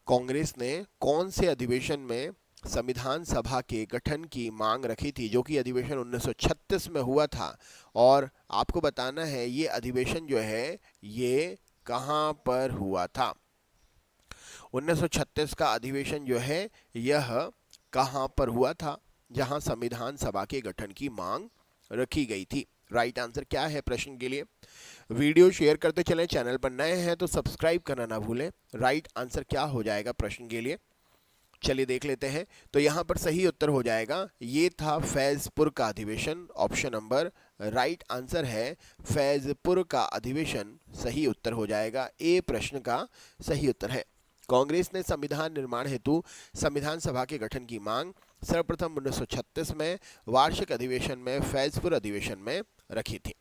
कांग्रेस ने कौन से अधिवेशन में संविधान सभा के गठन की मांग रखी थी, जो कि अधिवेशन 1936 में हुआ था? और आपको बताना है ये अधिवेशन जो है ये कहां पर हुआ था? 1936 का अधिवेशन जो है यह कहां पर हुआ था जहां संविधान सभा के गठन की मांग रखी गई थी? राइट आंसर क्या है प्रश्न के लिए? वीडियो शेयर करते चलें। चैनल पर नए हैं तो सब्सक्राइब करना ना भूलें। राइट आंसर क्या हो जाएगा प्रश्न के लिए? चलिए देख लेते हैं। तो यहाँ पर सही उत्तर हो जाएगा, ये था फैजपुर का अधिवेशन। ऑप्शन नंबर राइट आंसर है फैजपुर का अधिवेशन। सही उत्तर हो जाएगा। ए प्रश्न का सही उत्तर है। कांग्रेस ने संविधान निर्माण हेतु संविधान सभा के गठन की मांग सर्वप्रथम 1936 में वार्षिक अधिवेशन में फैजपुर अधिवेशन में रखी थी।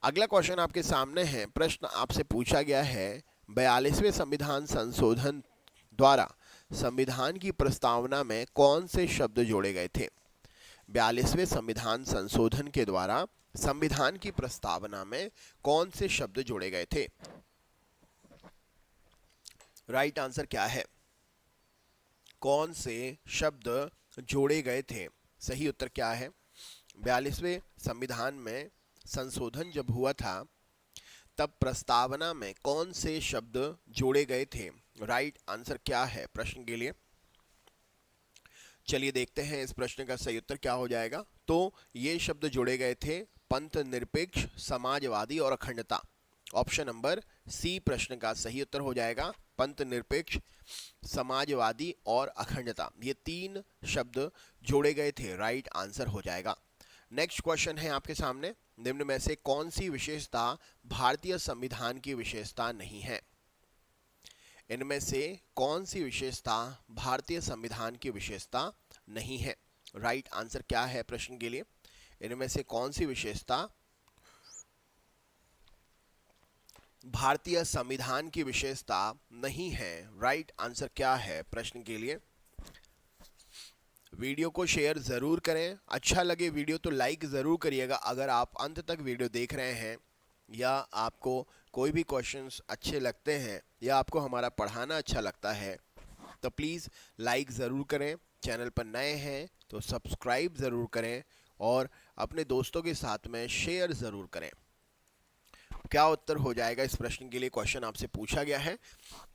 अगला क्वेश्चन आपके सामने है। प्रश्न आपसे पूछा गया है, 42वें संविधान संशोधन द्वारा संविधान की प्रस्तावना में कौन से शब्द जोड़े गए थे? 42वें संविधान संशोधन के द्वारा संविधान की प्रस्तावना में कौन से शब्द जोड़े गए थे? राइट आंसर क्या है? कौन से शब्द जोड़े गए थे? सही उत्तर क्या है? 42वें संविधान में संशोधन जब हुआ था तब प्रस्तावना में कौन से शब्द जोड़े गए थे? राइट आंसर क्या है प्रश्न के लिए? चलिए देखते हैं इस प्रश्न का सही उत्तर क्या हो जाएगा। तो ये शब्द जोड़े गए थे पंथ निरपेक्ष, समाजवादी और अखंडता। ऑप्शन नंबर सी प्रश्न का सही उत्तर हो जाएगा। पंथ निरपेक्ष, समाजवादी और अखंडता, ये तीन शब्द जोड़े गए थे। राइट आंसर हो जाएगा। नेक्स्ट क्वेश्चन है आपके सामने। निम्न में से कौन सी विशेषता भारतीय संविधान की विशेषता नहीं है? इनमें से कौन सी विशेषता भारतीय संविधान की विशेषता नहीं है? राइट आंसर क्या है प्रश्न के लिए? इनमें से कौन सी विशेषता भारतीय संविधान की विशेषता नहीं है? राइट आंसर क्या है प्रश्न के लिए? वीडियो को शेयर ज़रूर करें, अच्छा लगे वीडियो तो लाइक ज़रूर करिएगा। अगर आप अंत तक वीडियो देख रहे हैं या आपको कोई भी क्वेश्चंस अच्छे लगते हैं या आपको हमारा पढ़ाना अच्छा लगता है तो प्लीज़ लाइक ज़रूर करें। चैनल पर नए हैं तो सब्सक्राइब ज़रूर करें और अपने दोस्तों के साथ में शेयर ज़रूर करें। क्या उत्तर हो जाएगा इस प्रश्न के लिए? क्वेश्चन आपसे पूछा गया है,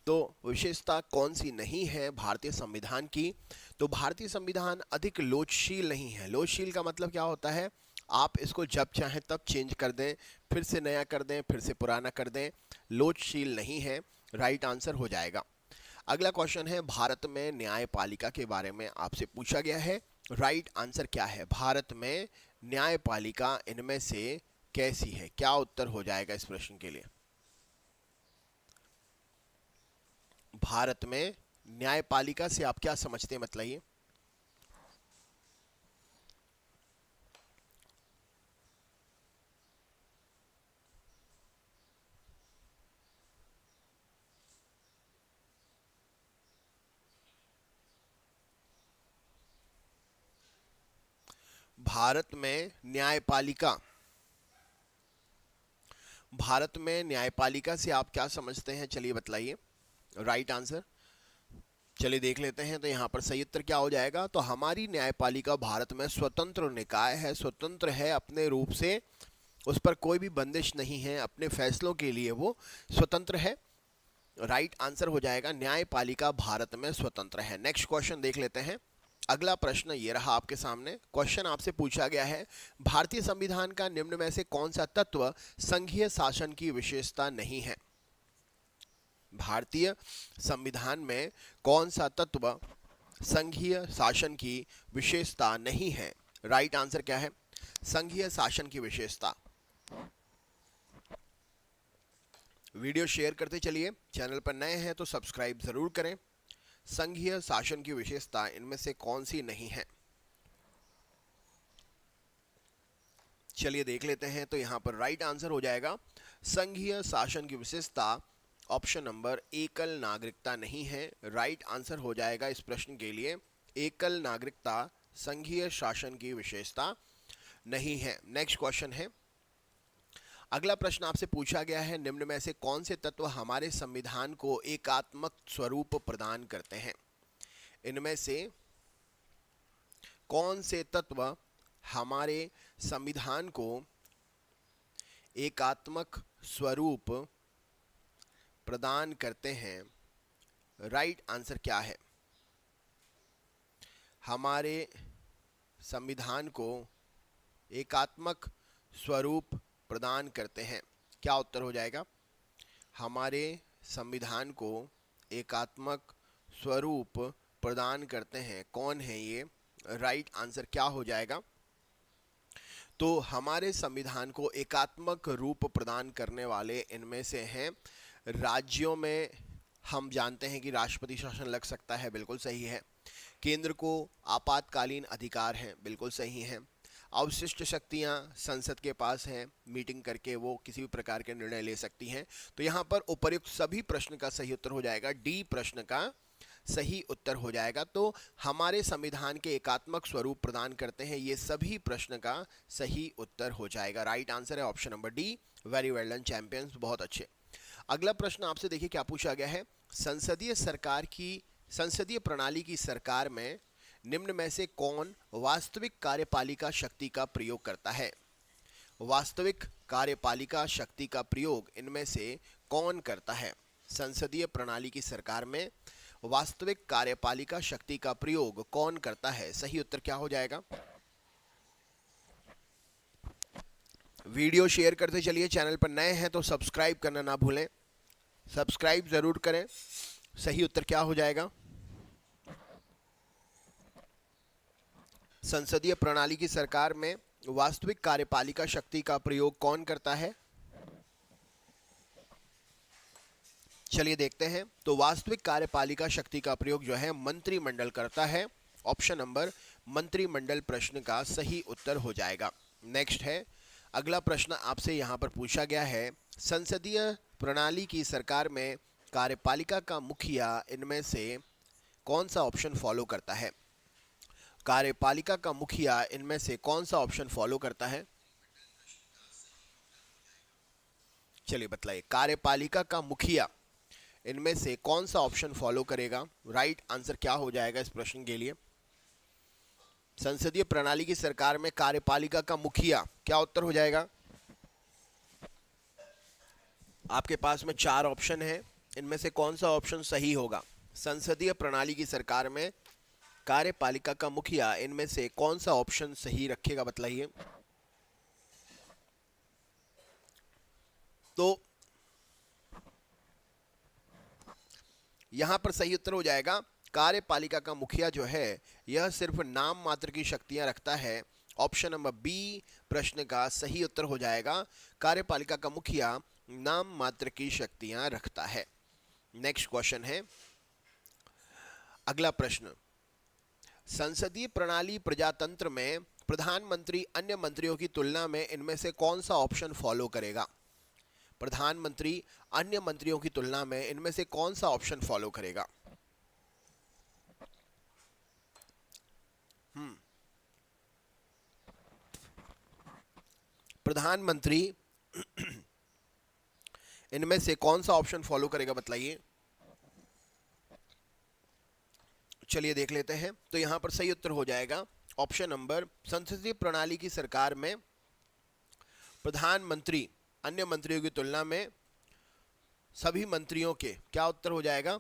तो विशेषता कौन सी नहीं है भारतीय संविधान की? तो भारतीय संविधान अधिक लोचशील नहीं है। लोचशील का मतलब क्या होता है? आप इसको जब चाहें तब चेंज कर दें, फिर से नया कर दें, फिर से पुराना कर दें। लोचशील नहीं है, राइट आंसर हो जाएगा। अगला क्वेश्चन है, भारत में न्यायपालिका के बारे में आपसे पूछा गया है। राइट आंसर क्या है? भारत में न्यायपालिका इनमें से कैसी है? क्या उत्तर हो जाएगा इस प्रश्न के लिए? भारत में न्यायपालिका से आप क्या समझते हैं, बताइए। भारत में न्यायपालिका, भारत में न्यायपालिका से आप क्या समझते हैं, चलिए बतलाइए। राइट आंसर चलिए देख लेते हैं। तो यहाँ पर सही उत्तर क्या हो जाएगा? तो हमारी न्यायपालिका भारत में स्वतंत्र निकाय है, स्वतंत्र है अपने रूप से, उस पर कोई भी बंदिश नहीं है, अपने फैसलों के लिए वो स्वतंत्र है। राइट आंसर हो जाएगा, न्यायपालिका भारत में स्वतंत्र है। नेक्स्ट क्वेश्चन देख लेते हैं। अगला प्रश्न ये रहा आपके सामने। क्वेश्चन आपसे पूछा गया है, भारतीय संविधान का निम्न में से कौन सा तत्व संघीय शासन की विशेषता नहीं है? भारतीय संविधान में कौन सा तत्व संघीय शासन की विशेषता नहीं है? राइट आंसर क्या है? संघीय शासन की विशेषता। वीडियो शेयर करते चलिए, चैनल पर नए हैं तो सब्सक्राइब जरूर करें। संघीय शासन की विशेषता इनमें से कौन सी नहीं है? चलिए देख लेते हैं। तो यहां पर राइट आंसर हो जाएगा, संघीय शासन की विशेषता ऑप्शन नंबर एकल नागरिकता नहीं है। राइट आंसर हो जाएगा इस प्रश्न के लिए, एकल नागरिकता संघीय शासन की विशेषता नहीं है। नेक्स्ट क्वेश्चन है, अगला प्रश्न आपसे पूछा गया है, निम्न में से कौन से तत्व हमारे संविधान को एकात्मक स्वरूप प्रदान करते हैं? इनमें से कौन से तत्व हमारे संविधान को एकात्मक स्वरूप प्रदान करते हैं? राइट आंसर क्या है? हमारे संविधान को एकात्मक स्वरूप प्रदान करते हैं, क्या उत्तर हो जाएगा? हमारे संविधान को एकात्मक स्वरूप प्रदान करते हैं, कौन है ये? राइट आंसर क्या हो जाएगा? तो हमारे संविधान को एकात्मक रूप प्रदान करने वाले इनमें से हैं राज्यों में हम जानते हैं कि राष्ट्रपति शासन लग सकता है, बिल्कुल सही है। केंद्र को आपातकालीन अधिकार हैं, बिल्कुल सही है। अवशिष्ट शक्तियां संसद के पास हैं, मीटिंग करके वो किसी भी प्रकार के निर्णय ले सकती हैं। तो यहाँ पर उपर्युक्त सभी प्रश्न का सही उत्तर हो जाएगा, डी प्रश्न का सही उत्तर हो जाएगा। तो हमारे संविधान के एकात्मक स्वरूप प्रदान करते हैं, ये सभी प्रश्न का सही उत्तर हो जाएगा। राइट आंसर है option number D. Very well done champions, बहुत अच्छे। अगला प्रश्न आपसे देखिए क्या पूछा गया है, संसदीय प्रणाली की सरकार में निम्न में से कौन वास्तविक कार्यपालिका शक्ति का प्रयोग करता है? वास्तविक कार्यपालिका शक्ति का प्रयोग इनमें से कौन करता है? संसदीय प्रणाली की सरकार में वास्तविक कार्यपालिका शक्ति का प्रयोग कौन करता है? सही उत्तर क्या हो जाएगा? वीडियो शेयर करते चलिए, चैनल पर नए हैं तो सब्सक्राइब करना ना भूलें, सब्सक्राइब जरूर करें। सही उत्तर क्या हो जाएगा? संसदीय प्रणाली की सरकार में वास्तविक कार्यपालिका शक्ति का प्रयोग कौन करता है? चलिए देखते हैं। तो वास्तविक कार्यपालिका शक्ति का प्रयोग जो है मंत्रिमंडल करता है। ऑप्शन नंबर मंत्रिमंडल प्रश्न का सही उत्तर हो जाएगा। नेक्स्ट है अगला प्रश्न आपसे यहाँ पर पूछा गया है, संसदीय प्रणाली की सरकार में कार्यपालिका का मुखिया इनमें से कौन सा ऑप्शन फॉलो करता है? कार्यपालिका का मुखिया इनमें से कौन सा ऑप्शन फॉलो करता है? चलिए बतलाइए, कार्यपालिका का मुखिया इनमें से कौन सा ऑप्शन फॉलो करेगा? राइट आंसर क्या हो जाएगा इस प्रश्न के लिए? संसदीय प्रणाली की सरकार में कार्यपालिका का मुखिया, क्या उत्तर हो जाएगा? आपके पास में 4 ऑप्शन है, इनमें से कौन सा ऑप्शन सही होगा? संसदीय प्रणाली की सरकार में कार्यपालिका का मुखिया इनमें से कौन सा ऑप्शन सही रखेगा, बतलाइए। तो यहां पर सही उत्तर हो जाएगा, कार्यपालिका का मुखिया जो है यह सिर्फ नाम मात्र की शक्तियां रखता है। ऑप्शन नंबर बी प्रश्न का सही उत्तर हो जाएगा, कार्यपालिका का मुखिया नाम मात्र की शक्तियां रखता है। नेक्स्ट क्वेश्चन है, अगला प्रश्न, संसदीय प्रणाली प्रजातंत्र में प्रधानमंत्री अन्य मंत्रियों की तुलना में इनमें से कौन सा ऑप्शन फॉलो करेगा? प्रधानमंत्री अन्य मंत्रियों की तुलना में इनमें से कौन सा ऑप्शन फॉलो करेगा? प्रधानमंत्री इनमें से कौन सा ऑप्शन फॉलो करेगा, बतलाइए। चलिए देख लेते हैं। तो यहां पर सही उत्तर हो जाएगा ऑप्शन नंबर, संसदीय प्रणाली की सरकार में प्रधानमंत्री अन्य मंत्रियों की तुलना में सभी मंत्रियों के, क्या उत्तर हो जाएगा?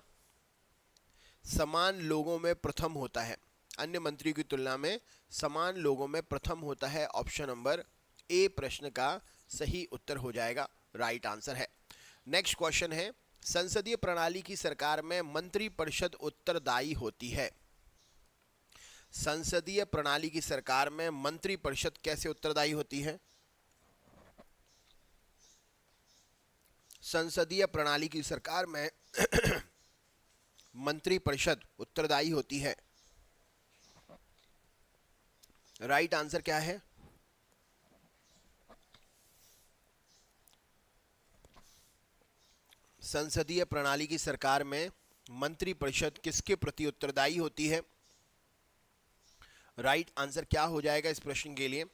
समान लोगों में प्रथम होता है। अन्य मंत्रियों की तुलना में समान लोगों में प्रथम होता है। ऑप्शन नंबर ए प्रश्न का सही उत्तर हो जाएगा, राइट आंसर है। नेक्स्ट क्वेश्चन है, संसदीय प्रणाली की सरकार में मंत्री परिषद उत्तरदायी होती है। संसदीय प्रणाली की सरकार में मंत्री परिषद कैसे उत्तरदायी होती है? संसदीय प्रणाली की सरकार में मंत्री परिषद उत्तरदायी होती है। राइट आंसर क्या है? संसदीय प्रणाली की सरकार में मंत्री परिषद किसके प्रति उत्तरदायी होती है? राइट आंसर क्या हो जाएगा इस प्रश्न के लिए?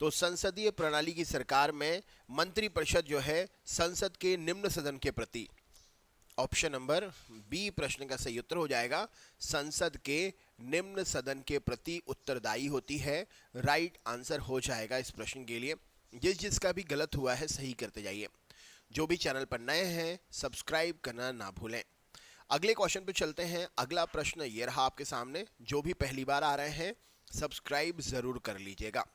तो संसदीय प्रणाली की सरकार में मंत्री परिषद जो है संसद के निम्न सदन के प्रति, ऑप्शन नंबर बी प्रश्न का सही उत्तर हो जाएगा, संसद के निम्न सदन के प्रति उत्तरदायी होती है। राइट आंसर हो जाएगा इस प्रश्न के लिए। जिसका भी गलत हुआ है सही करते जाइए। जो भी चैनल पर नए हैं सब्सक्राइब करना ना भूलें। अगले क्वेश्चन पे चलते हैं। अगला प्रश्न ये रहा आपके सामने। जो भी पहली बार आ रहे हैं सब्सक्राइब जरूर कर लीजिएगा।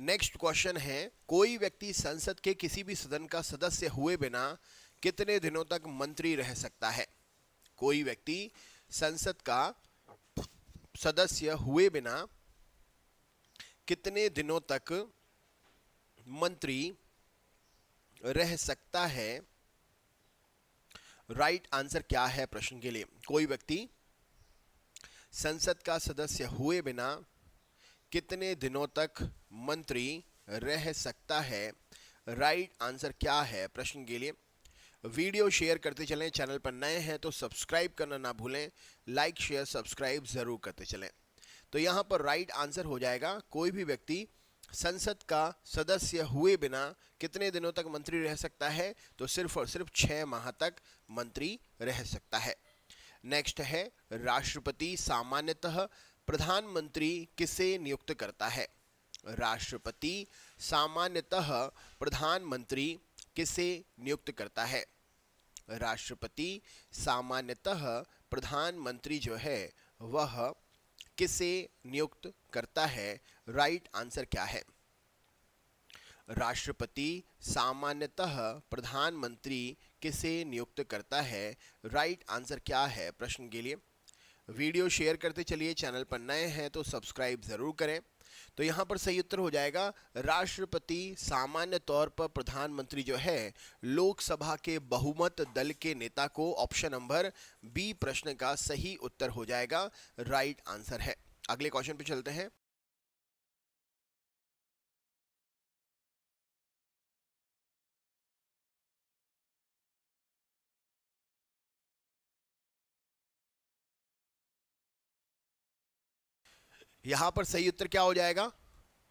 नेक्स्ट क्वेश्चन है, कोई व्यक्ति संसद के किसी भी सदन का सदस्य हुए बिना कितने दिनों तक मंत्री रह सकता है? कोई व्यक्ति संसद का सदस्य हुए बिना कितने दिनों तक मंत्री रह सकता है? राइट आंसर क्या है प्रश्न के लिए? कोई व्यक्ति संसद का सदस्य हुए बिना कितने दिनों तक मंत्री रह सकता है? राइट आंसर क्या है प्रश्न के लिए? वीडियो शेयर करते चलें। चैनल पर नए हैं तो सब्सक्राइब करना ना भूलें। लाइक शेयर सब्सक्राइब जरूर करते चलें। तो यहाँ पर राइट आंसर हो जाएगा, कोई भी व्यक्ति संसद का सदस्य हुए बिना कितने दिनों तक मंत्री रह सकता है? तो सिर्फ और सिर्फ 6 माह तक मंत्री रह सकता है। नेक्स्ट है, राष्ट्रपति सामान्यतः प्रधानमंत्री किसे नियुक्त करता है? राष्ट्रपति सामान्यतः प्रधानमंत्री किसे नियुक्त करता है? राष्ट्रपति सामान्यतः प्रधानमंत्री जो है वह किसे नियुक्त करता है? राइट आंसर क्या है? राष्ट्रपति सामान्यतः प्रधानमंत्री किसे नियुक्त करता है? राइट आंसर क्या है प्रश्न के लिए? वीडियो शेयर करते चलिए। चैनल पर नए हैं तो सब्सक्राइब जरूर करें। तो यहाँ पर सही उत्तर हो जाएगा, राष्ट्रपति सामान्य तौर पर प्रधानमंत्री जो है लोकसभा के बहुमत दल के नेता को, ऑप्शन नंबर बी प्रश्न का सही उत्तर हो जाएगा, राइट आंसर है। अगले क्वेश्चन पे चलते हैं। यहां पर सही उत्तर क्या हो जाएगा?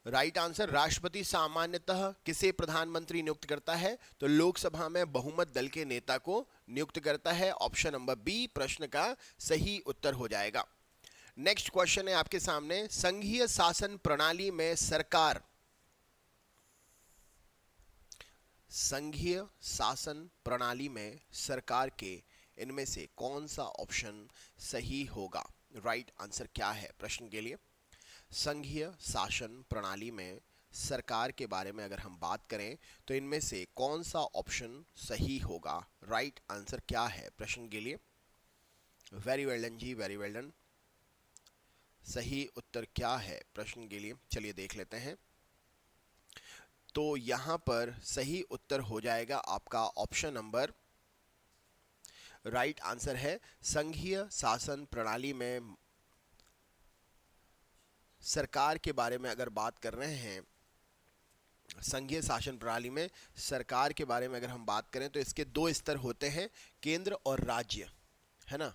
राइट आंसर, राष्ट्रपति सामान्यतः किसे प्रधानमंत्री नियुक्त करता है? तो लोकसभा में बहुमत दल के नेता को नियुक्त करता है। ऑप्शन नंबर बी प्रश्न का सही उत्तर हो जाएगा। नेक्स्ट क्वेश्चन है आपके सामने, संघीय शासन प्रणाली में सरकार, संघीय शासन प्रणाली में सरकार के इनमें से कौन सा ऑप्शन सही होगा? राइट आंसर क्या है प्रश्न के लिए? संघीय शासन प्रणाली में सरकार के बारे में अगर हम बात करें तो इनमें से कौन सा ऑप्शन सही होगा? राइट आंसर क्या है प्रश्न के लिए? वेरी वेल डन जी, वेरी वेल डन। सही उत्तर क्या है प्रश्न के लिए? चलिए देख लेते हैं। तो यहां पर सही उत्तर हो जाएगा आपका ऑप्शन नंबर, राइट आंसर है संघीय शासन प्रणाली में सरकार के बारे में अगर बात कर रहे हैं, संघीय शासन प्रणाली में सरकार के बारे में अगर हम बात करें तो इसके दो स्तर होते हैं, केंद्र और राज्य, है ना।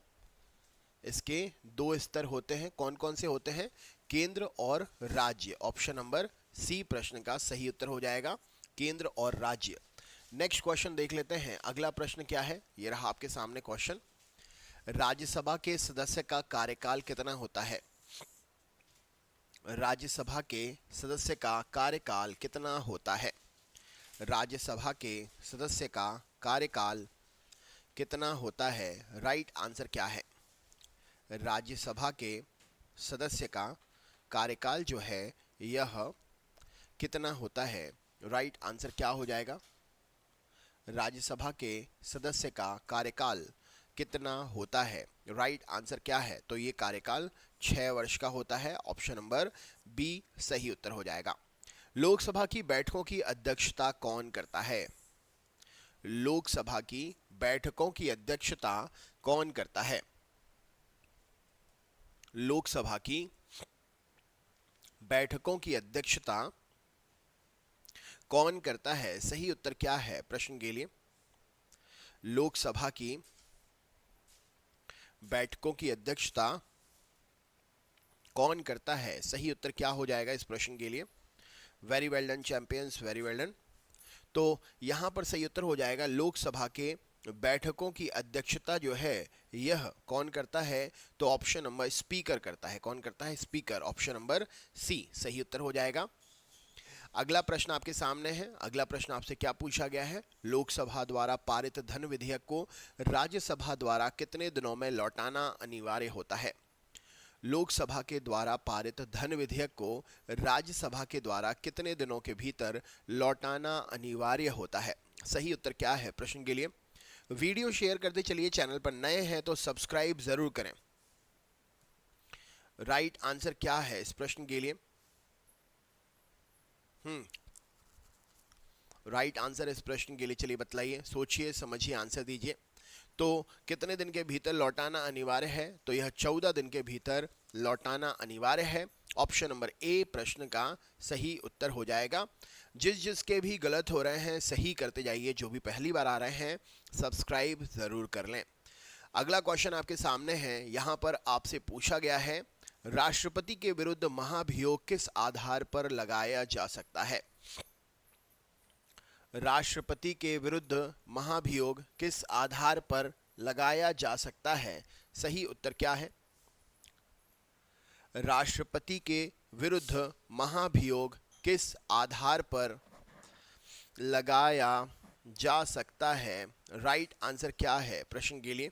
इसके दो स्तर होते हैं, कौन कौन से होते हैं? केंद्र और राज्य। ऑप्शन नंबर सी प्रश्न का सही उत्तर हो जाएगा, केंद्र और राज्य। नेक्स्ट क्वेश्चन देख लेते हैं। अगला प्रश्न क्या है, ये रहा आपके सामने क्वेश्चन। राज्यसभा के सदस्य का कार्यकाल कितना होता है? राज्यसभा के सदस्य का कार्यकाल कितना होता है? राज्यसभा के सदस्य का कार्यकाल कितना होता है? राइट आंसर क्या है? राज्यसभा के सदस्य का कार्यकाल जो है यह कितना होता है? राइट आंसर क्या हो जाएगा? राज्यसभा के सदस्य का कार्यकाल कितना होता है? राइट आंसर क्या है? तो ये कार्यकाल 6 वर्ष का होता है। ऑप्शन नंबर बी सही उत्तर हो जाएगा। लोकसभा की बैठकों की अध्यक्षता कौन करता है? लोकसभा की बैठकों की अध्यक्षता कौन करता है? लोकसभा की बैठकों की अध्यक्षता कौन करता है? सही उत्तर क्या है प्रश्न के लिए? लोकसभा की बैठकों की अध्यक्षता कौन करता है? सही उत्तर क्या हो जाएगा इस प्रश्न के लिए? Very well done champions, very well done. तो यहां पर सही उत्तर हो जाएगा, लोकसभा के बैठकों की अध्यक्षता जो है यह कौन करता है? तो ऑप्शन नंबर स्पीकर करता है। कौन करता है? स्पीकर। ऑप्शन नंबर सी सही उत्तर हो जाएगा। अगला प्रश्न आपके सामने है। अगला प्रश्न आपसे क्या पूछा गया है? लोकसभा द्वारा पारित धन विधेयक को राज्यसभा द्वारा कितने दिनों में लौटाना अनिवार्य होता है? लोकसभा के द्वारा पारित धन विधेयक को राज्यसभा के द्वारा कितने दिनों के भीतर लौटाना अनिवार्य होता है? सही उत्तर क्या है प्रश्न के लिए? वीडियो शेयर करते चलिए, चैनल पर नए हैं तो सब्सक्राइब जरूर करें। राइट आंसर क्या है इस प्रश्न के लिए? राइट आंसर इस प्रश्न के लिए चलिए बतलाइए, सोचिए समझिए, आंसर दीजिए। तो कितने दिन के भीतर लौटाना अनिवार्य है? तो यह 14 दिन के भीतर लौटाना अनिवार्य है। ऑप्शन नंबर ए प्रश्न का सही उत्तर हो जाएगा। जिसके भी गलत हो रहे हैं सही करते जाइए, जो भी पहली बार आ रहे हैं सब्सक्राइब जरूर कर लें। अगला क्वेश्चन आपके सामने है। यहां पर आपसे पूछा गया है, राष्ट्रपति के विरुद्ध महाभियोग किस आधार पर लगाया जा सकता है? राष्ट्रपति के विरुद्ध महाभियोग किस आधार पर लगाया जा सकता है? सही उत्तर क्या है? राष्ट्रपति के विरुद्ध महाभियोग किस आधार पर लगाया जा सकता है? राइट आंसर क्या है प्रश्न के लिए?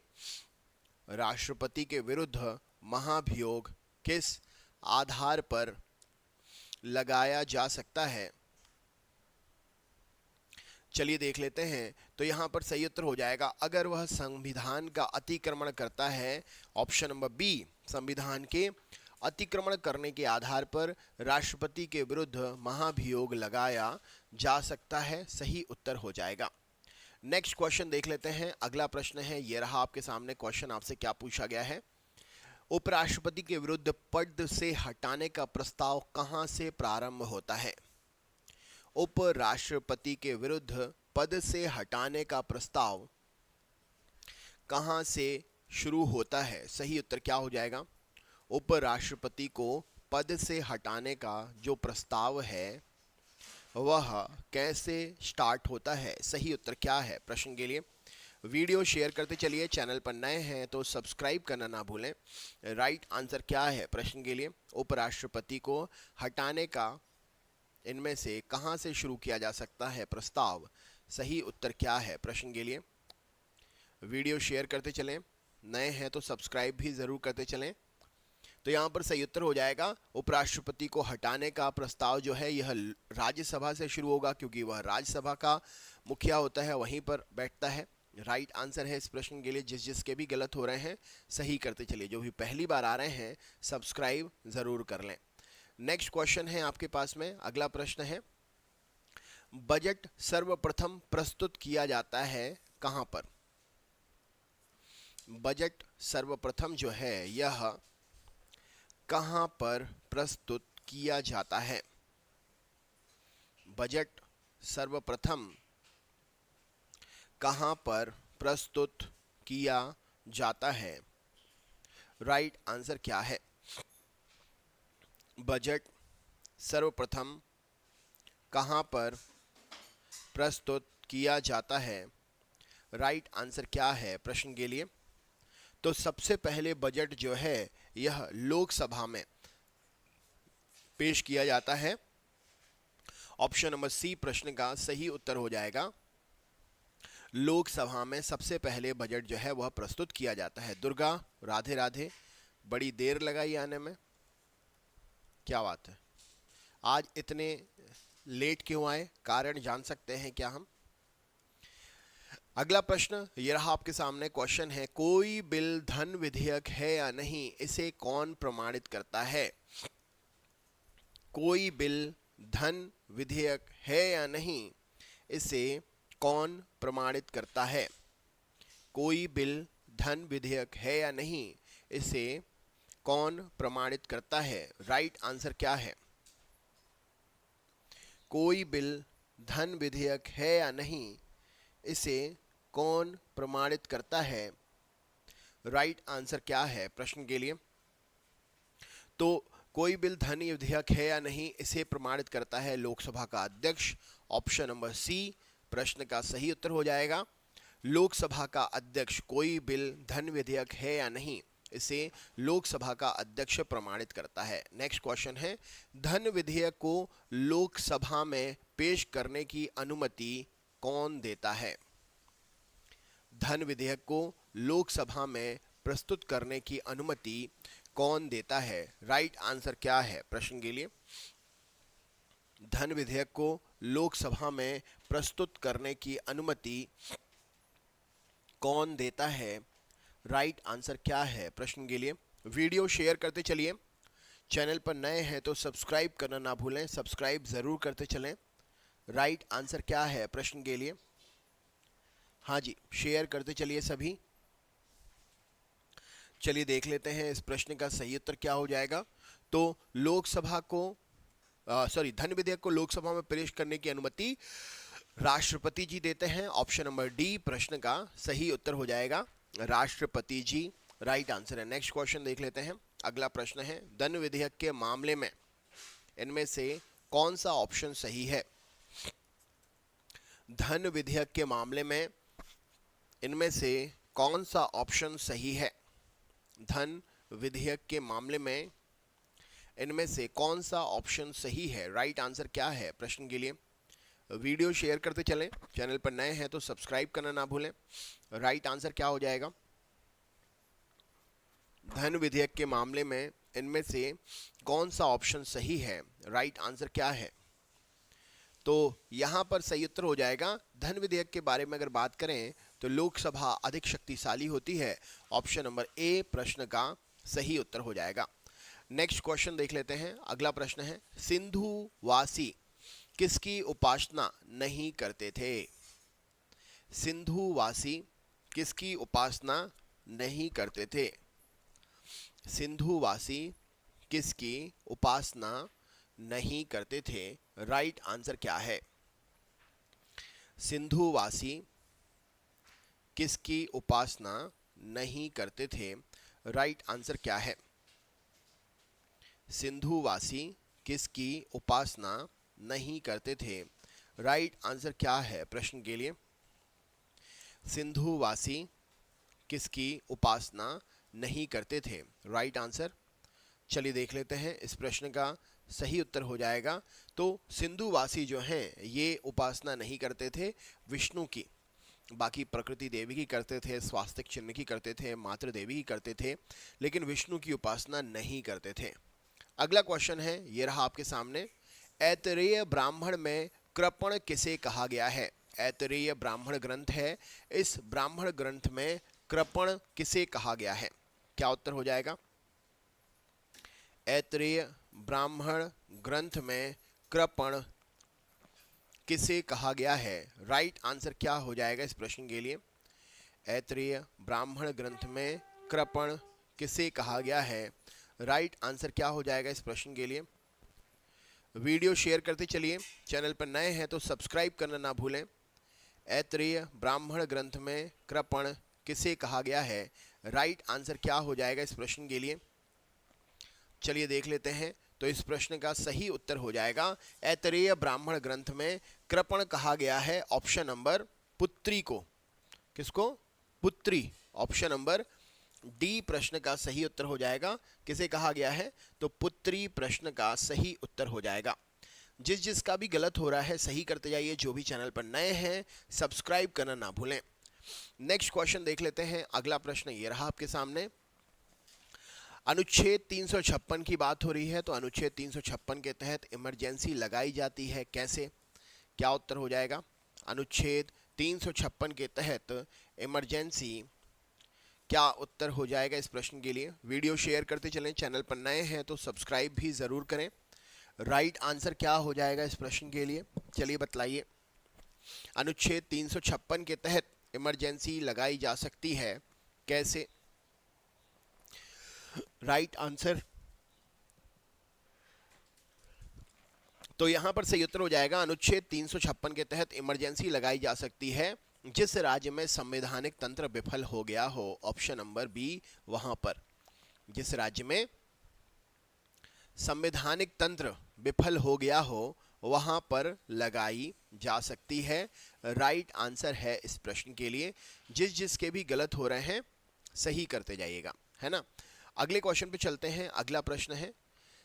राष्ट्रपति के विरुद्ध महाभियोग किस आधार पर लगाया जा सकता है? चलिए देख लेते हैं। तो यहां पर सही उत्तर हो जाएगा, अगर वह संविधान का अतिक्रमण करता है। ऑप्शन नंबर बी, संविधान के अतिक्रमण करने के आधार पर राष्ट्रपति के विरुद्ध महाभियोग लगाया जा सकता है। सही उत्तर हो जाएगा। नेक्स्ट क्वेश्चन देख लेते हैं। अगला प्रश्न है, यह रहा आपके सामने क्वेश्चन। आपसे क्या पूछा गया है? उपराष्ट्रपति के विरुद्ध पद से हटाने का प्रस्ताव कहां से प्रारंभ होता है? उपराष्ट्रपति के विरुद्ध पद से हटाने का प्रस्ताव कहां से शुरू होता है? सही उत्तर क्या हो जाएगा? उपराष्ट्रपति को पद से हटाने का जो प्रस्ताव है वह कैसे स्टार्ट होता है? सही उत्तर क्या है? प्रश्न के लिए वीडियो शेयर करते चलिए। चैनल पर नए हैं तो सब्सक्राइब करना ना भूलें। राइट आंसर क्या है? प्रश्न के लिए उपराष्ट्रपति को हटाने का इनमें से कहां से शुरू किया जा सकता है प्रस्ताव? सही उत्तर क्या है? प्रश्न के लिए वीडियो शेयर करते चलें। नए हैं तो सब्सक्राइब भी ज़रूर करते चलें। तो यहाँ पर सही उत्तर हो जाएगा उपराष्ट्रपति को हटाने का प्रस्ताव जो है यह राज्यसभा से शुरू होगा, क्योंकि वह राज्यसभा का मुखिया होता है, वहीं पर बैठता है। राइट आंसर है इस प्रश्न के लिए। जिसके भी गलत हो रहे हैं सही करते चलिए। जो भी पहली बार आ रहे हैं सब्सक्राइब ज़रूर कर लें। नेक्स्ट क्वेश्चन है आपके पास में। अगला प्रश्न है, बजट सर्वप्रथम प्रस्तुत किया जाता है कहां पर? बजट सर्वप्रथम जो है यह कहां पर प्रस्तुत किया जाता है? बजट सर्वप्रथम कहां पर प्रस्तुत किया जाता है? राइट आंसर क्या है? बजट सर्वप्रथम कहां पर प्रस्तुत किया जाता है? राइट आंसर क्या है? प्रश्न के लिए तो सबसे पहले बजट जो है यह लोकसभा में पेश किया जाता है। ऑप्शन नंबर सी प्रश्न का सही उत्तर हो जाएगा। लोकसभा में सबसे पहले बजट जो है वह प्रस्तुत किया जाता है। दुर्गा, राधे राधे, बड़ी देर लगाई आने में, क्या बात है? आज इतने लेट क्यों आए? कारण जान सकते हैं क्या हम? अगला प्रश्न ये रहा आपके सामने। क्वेश्चन है, कोई बिल धन विधेयक है या नहीं, इसे कौन प्रमाणित करता है? कोई बिल धन विधेयक है या नहीं, इसे कौन प्रमाणित करता है? कोई बिल धन विधेयक है या नहीं, इसे कौन प्रमाणित करता है? राइट आंसर क्या है? कोई बिल धन विधेयक है या नहीं, इसे कौन प्रमाणित करता है? राइट आंसर क्या है? प्रश्न के लिए तो कोई बिल धन विधेयक है या नहीं, इसे प्रमाणित करता है लोकसभा का अध्यक्ष। ऑप्शन नंबर सी प्रश्न का सही उत्तर हो जाएगा। लोकसभा का अध्यक्ष कोई बिल धन विधेयक है या नहीं, इसे लोकसभा का अध्यक्ष प्रमाणित करता है। नेक्स्ट क्वेश्चन है, धन विधेयक को लोकसभा में पेश करने की अनुमति कौन देता है? धन विधेयक को लोकसभा में प्रस्तुत करने की अनुमति कौन देता है? राइट आंसर क्या है? प्रश्न के लिए धन विधेयक को लोकसभा में प्रस्तुत करने की अनुमति कौन देता है? राइट आंसर क्या है? प्रश्न के लिए वीडियो शेयर करते चलिए। चैनल पर नए हैं तो सब्सक्राइब करना ना भूलें, सब्सक्राइब ज़रूर करते चलें। राइट आंसर क्या है? प्रश्न के लिए हाँ जी, शेयर करते चलिए सभी। चलिए देख लेते हैं इस प्रश्न का सही उत्तर क्या हो जाएगा। तो लोकसभा को धन विधेयक को लोकसभा में पेश करने की अनुमति राष्ट्रपति जी देते हैं। ऑप्शन नंबर डी प्रश्न का सही उत्तर हो जाएगा, राष्ट्रपति जी। राइट आंसर है। नेक्स्ट क्वेश्चन देख लेते हैं। अगला प्रश्न है, धन विधेयक के मामले में इनमें से कौन सा ऑप्शन सही है? धन विधेयक के मामले में इनमें से कौन सा ऑप्शन सही है? धन विधेयक के मामले में इनमें से कौन सा ऑप्शन सही है? राइट आंसर क्या है? प्रश्न के लिए वीडियो शेयर करते चलें। चैनल पर नए हैं तो सब्सक्राइब करना ना भूलें। राइट आंसर क्या हो जाएगा? धन विधेयक के मामले में इनमें से कौन सा ऑप्शन सही है? राइट आंसर क्या है? तो यहाँ पर सही उत्तर हो जाएगा, धन विधेयक के बारे में अगर बात करें तो लोकसभा अधिक शक्तिशाली होती है। ऑप्शन नंबर ए प्रश्न का सही उत्तर हो जाएगा। नेक्स्ट क्वेश्चन देख लेते हैं। अगला प्रश्न है, सिंधुवासी किसकी उपासना नहीं करते थे? सिंधुवासी किसकी उपासना नहीं करते थे? सिंधुवासी किसकी उपासना नहीं करते थे? राइट आंसर क्या है? सिंधुवासी किसकी उपासना नहीं करते थे? राइट आंसर क्या है? सिंधुवासी किसकी उपासना नहीं करते थे? राइट आंसर क्या है प्रश्न के लिए? सिंधुवासी किसकी उपासना नहीं करते थे? Right answer. चलिए देख लेते हैं इस प्रश्न का सही उत्तर हो जाएगा। तो सिंधुवासी जो हैं ये उपासना नहीं करते थे विष्णु की, बाकी प्रकृति देवी की करते थे, स्वास्तिक चिन्ह की करते थे, मातृ देवी की करते थे, लेकिन विष्णु की उपासना नहीं करते थे। अगला क्वेश्चन है, ये रहा आपके सामने। ऐतरेय ब्राह्मण में कृपण किसे कहा गया है? ऐतरेय ब्राह्मण ग्रंथ है, इस ब्राह्मण ग्रंथ में कृपण किसे कहा गया है? क्या उत्तर हो जाएगा? ऐतरेय ब्राह्मण ग्रंथ में कृपण किसे कहा गया है? राइट आंसर क्या हो जाएगा इस प्रश्न के लिए? ऐतरेय ब्राह्मण ग्रंथ में कृपण किसे कहा गया है? राइट आंसर क्या हो जाएगा इस प्रश्न के लिए? वीडियो शेयर करते चलिए, चैनल पर नए हैं तो सब्सक्राइब करना ना भूलें। ऐतरेय ब्राह्मण ग्रंथ में कृपण किसे कहा गया है? राइट आंसर क्या हो जाएगा इस प्रश्न के लिए? चलिए देख लेते हैं। तो इस प्रश्न का सही उत्तर हो जाएगा ऐतरेय ब्राह्मण ग्रंथ में कृपण कहा गया है ऑप्शन नंबर पुत्री को। किसको? पुत्री। ऑप्शन नंबर डी प्रश्न का सही उत्तर हो जाएगा। किसे कहा गया है? तो पुत्री प्रश्न का सही उत्तर हो जाएगा। जिसका भी गलत हो रहा है सही करते जाइए। जो भी चैनल पर नए हैं सब्सक्राइब करना ना भूलें। नेक्स्ट क्वेश्चन देख लेते हैं। अगला प्रश्न ये रहा आपके सामने। अनुच्छेद 356 की बात हो रही है, तो अनुच्छेद 356 के तहत इमरजेंसी लगाई जाती है कैसे? क्या उत्तर हो जाएगा? अनुच्छेद 356 के तहत इमरजेंसी क्या उत्तर हो जाएगा इस प्रश्न के लिए? वीडियो शेयर करते चलें, चैनल पर नए हैं तो सब्सक्राइब भी ज़रूर करें। राइट आंसर क्या हो जाएगा इस प्रश्न के लिए? चलिए बतलाइए। अनुच्छेद 356 के तहत इमरजेंसी लगाई जा सकती है कैसे? Right answer. तो यहां पर सही उत्तर हो जाएगा अनुच्छेद 356 के तहत इमरजेंसी लगाई जा सकती है जिस राज्य में संवैधानिक तंत्र विफल हो गया हो। ऑप्शन नंबर बी वहां पर। जिस राज्य में संवैधानिक तंत्र विफल हो गया हो वहां पर लगाई जा सकती है। राइट आंसर है इस प्रश्न के लिए। जिसके भी गलत हो रहे हैं सही करते जाइएगा, है ना। अगले क्वेश्चन पे चलते हैं। अगला प्रश्न है,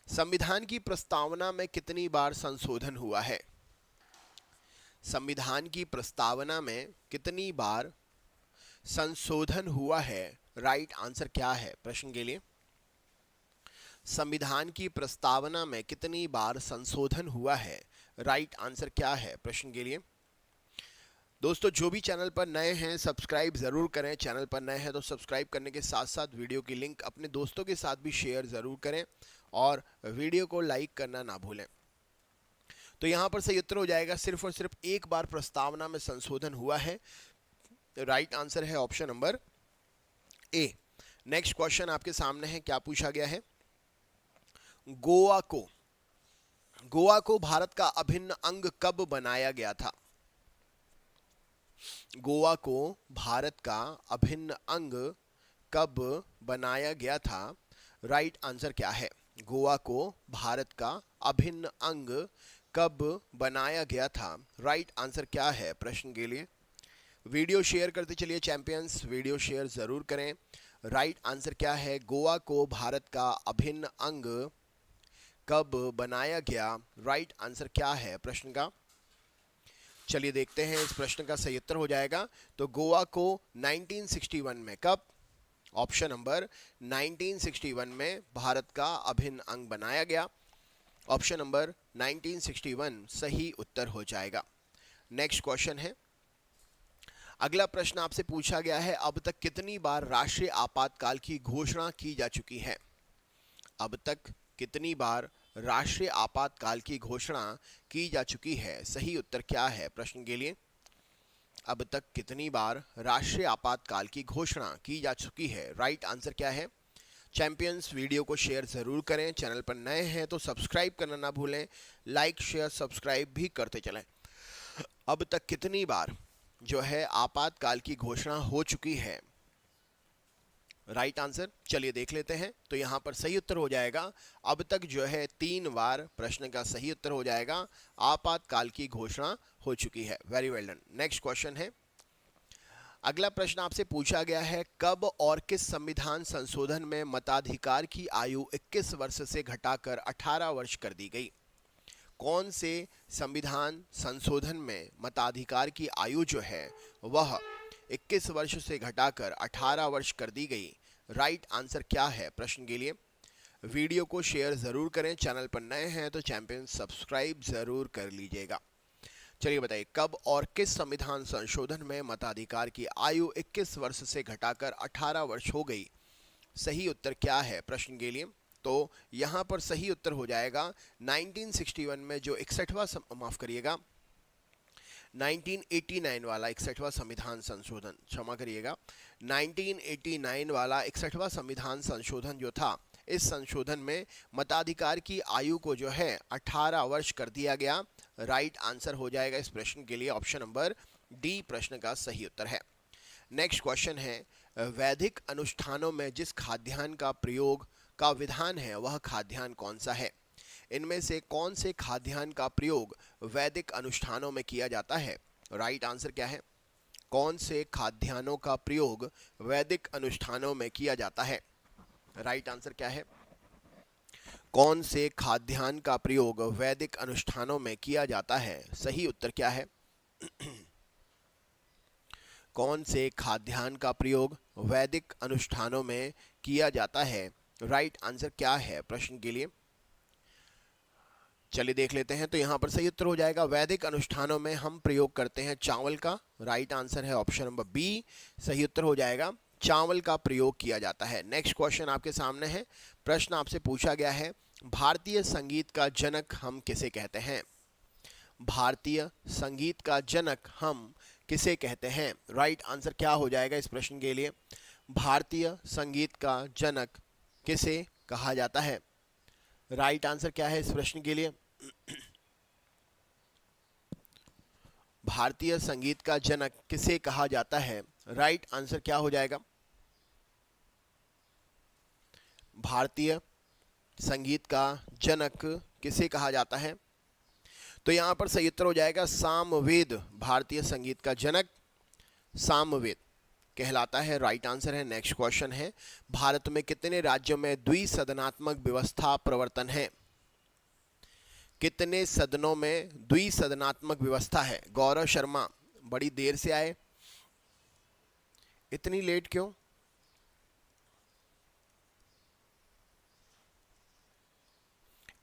संविधान की प्रस्तावना में कितनी बार संशोधन हुआ है? संविधान की प्रस्तावना में कितनी बार संशोधन हुआ है? राइट आंसर क्या है प्रश्न के लिए? संविधान की प्रस्तावना में कितनी बार संशोधन हुआ है? राइट आंसर क्या है प्रश्न के लिए? दोस्तों जो भी चैनल पर नए हैं सब्सक्राइब ज़रूर करें। चैनल पर नए हैं तो सब्सक्राइब करने के साथ साथ वीडियो की लिंक अपने दोस्तों के साथ भी शेयर ज़रूर करें और वीडियो को लाइक करना ना भूलें। तो यहाँ पर सही उत्तर हो जाएगा सिर्फ और सिर्फ एक बार प्रस्तावना में संशोधन हुआ है। राइट आंसर है option number A. Next question आपके सामने है। क्या पूछा गया है? गोवा को भारत का अभिन्न अंग कब बनाया गया था? गोवा को भारत का अभिन्न अंग कब बनाया गया था? राइट आंसर क्या है? गोवा को भारत का अभिन्न अंग कब बनाया गया था? राइट आंसर क्या है प्रश्न के लिए? वीडियो शेयर करते चलिए चैंपियंस, वीडियो शेयर ज़रूर करें। राइट आंसर क्या है? गोवा को भारत का अभिन्न अंग कब बनाया गया? राइट आंसर क्या है प्रश्न का? चलिए देखते हैं इस प्रश्न का सही उत्तर हो जाएगा। तो गोवा को 1961 में, कब? ऑप्शन नंबर 1961 में भारत का अभिन्न अंग बनाया गया। ऑप्शन नंबर 1961 सही उत्तर हो जाएगा। नेक्स्ट क्वेश्चन है। अगला प्रश्न आपसे पूछा गया है, अब तक कितनी बार राष्ट्रीय आपातकाल की घोषणा की जा चुकी है? अब तक कितनी बार राष्ट्रीय आपातकाल की घोषणा की जा चुकी है? सही उत्तर क्या है प्रश्न के लिए? अब तक कितनी बार राष्ट्रीय आपातकाल की घोषणा की जा चुकी है? राइट आंसर क्या है? चैंपियंस वीडियो को शेयर ज़रूर करें। चैनल पर नए हैं तो सब्सक्राइब करना ना भूलें। लाइक शेयर सब्सक्राइब भी करते चलें। अब तक कितनी बार जो है आपातकाल की घोषणा हो चुकी है? Right answer. चलिए देख लेते हैं। तो यहाँ पर सही उत्तर हो जाएगा, अब तक जो है 3 बार प्रश्न का सही उत्तर हो जाएगा। आपातकाल की घोषणा हो चुकी है। Very well done. Next question है, अगला प्रश्न आपसे पूछा गया है, कब और किस संविधान संशोधन में मताधिकार की आयु 21 वर्ष से घटाकर 18 वर्ष कर दी गई? कौन से संविधान संशोधन में मताधिकार की आयु जो है वह 21 वर्ष से घटाकर 18 वर्ष कर दी गई? राइट आंसर क्या है प्रश्न के लिए? वीडियो को शेयर ज़रूर करें, चैनल पर नए हैं तो चैंपियन सब्सक्राइब ज़रूर कर लीजिएगा। चलिए बताइए, कब और किस संविधान संशोधन में मताधिकार की आयु 21 वर्ष से घटाकर 18 वर्ष हो गई? सही उत्तर क्या है प्रश्न के लिए? तो यहाँ पर सही उत्तर हो जाएगा 1961 में जो 1989 वाला 61वां संविधान संशोधन, क्षमा करिएगा, 1989 वाला 61वां संविधान संशोधन जो था, इस संशोधन में मताधिकार की आयु को जो है 18 वर्ष कर दिया गया। राइट आंसर हो जाएगा इस प्रश्न के लिए ऑप्शन नंबर डी प्रश्न का सही उत्तर है। नेक्स्ट क्वेश्चन है, वैदिक अनुष्ठानों में जिस खाद्यान्न का प्रयोग का विधान है वह खाद्यान्न कौन सा है? इनमें से कौन से खाद्यान्न का प्रयोग वैदिक अनुष्ठानों में किया जाता है? राइट आंसर क्या है? कौन से खाद्यान्नों का प्रयोग वैदिक अनुष्ठानों में किया जाता है? राइट आंसर क्या है? कौन से खाद्यान्न का प्रयोग वैदिक अनुष्ठानों में किया जाता है? सही उत्तर क्या है? कौन से खाद्यान्न का प्रयोग वैदिक अनुष्ठानों में किया जाता है? राइट आंसर क्या है प्रश्न के लिए? चलिए देख लेते हैं। तो यहाँ पर सही उत्तर हो जाएगा, वैदिक अनुष्ठानों में हम प्रयोग करते हैं चावल का। राइट आंसर है ऑप्शन नंबर बी, सही उत्तर हो जाएगा, चावल का प्रयोग किया जाता है। नेक्स्ट क्वेश्चन आपके सामने है। प्रश्न आपसे पूछा गया है, भारतीय संगीत का जनक हम किसे कहते हैं? भारतीय संगीत का जनक हम किसे कहते हैं? राइट आंसर क्या हो जाएगा इस प्रश्न के लिए? भारतीय संगीत का जनक किसे कहा जाता है? राइट आंसर क्या है इस प्रश्न के लिए? भारतीय संगीत का जनक किसे कहा जाता है? राइट आंसर क्या हो जाएगा? भारतीय संगीत का जनक किसे कहा जाता है? तो यहां पर सही उत्तर हो जाएगा सामवेद। भारतीय संगीत का जनक सामवेद कहलाता है। राइट आंसर है। नेक्स्ट क्वेश्चन है, भारत में कितने राज्यों में द्विसदनात्मक व्यवस्था प्रवर्तन है? कितने सदनों में द्विसदनात्मक व्यवस्था है? गौरव शर्मा बड़ी देर से आए, इतनी लेट क्यों?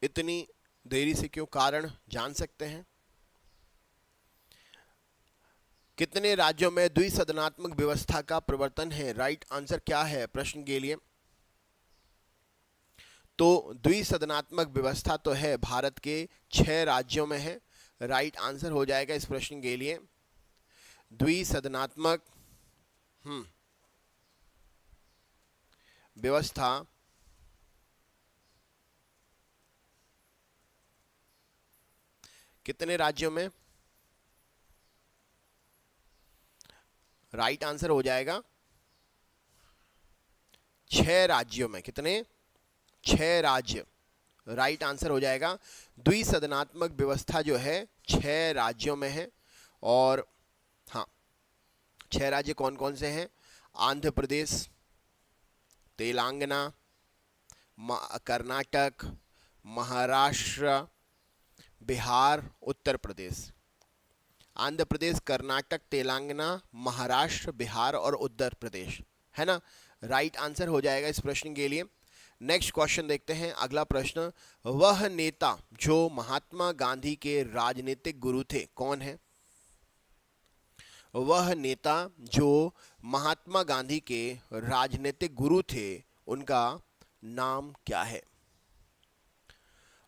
इतनी देरी से क्यों, कारण जान सकते हैं? कितने राज्यों में द्विसदनात्मक व्यवस्था का प्रवर्तन है? राइट आंसर क्या है प्रश्न के लिए? तो द्विसदनात्मक व्यवस्था तो है भारत के 6 राज्यों में है। राइट आंसर हो जाएगा इस प्रश्न के लिए द्विसदनात्मक व्यवस्था कितने राज्यों में? राइट आंसर हो जाएगा 6 राज्यों में। कितने? 6 राज्य। राइट आंसर हो जाएगा द्विसदनात्मक व्यवस्था जो है 6 राज्यों में है। और हाँ, 6 राज्य कौन कौन से हैं? आंध्र प्रदेश, तेलंगाना, कर्नाटक, महाराष्ट्र, बिहार, उत्तर प्रदेश। आंध्र प्रदेश, कर्नाटक, तेलंगाना, महाराष्ट्र, बिहार और उत्तर प्रदेश, है ना? राइट आंसर हो जाएगा इस प्रश्न के लिए। नेक्स्ट क्वेश्चन देखते हैं। अगला प्रश्न, वह नेता जो महात्मा गांधी के राजनीतिक गुरु थे कौन है? वह नेता जो महात्मा गांधी के राजनीतिक गुरु थे उनका नाम क्या है?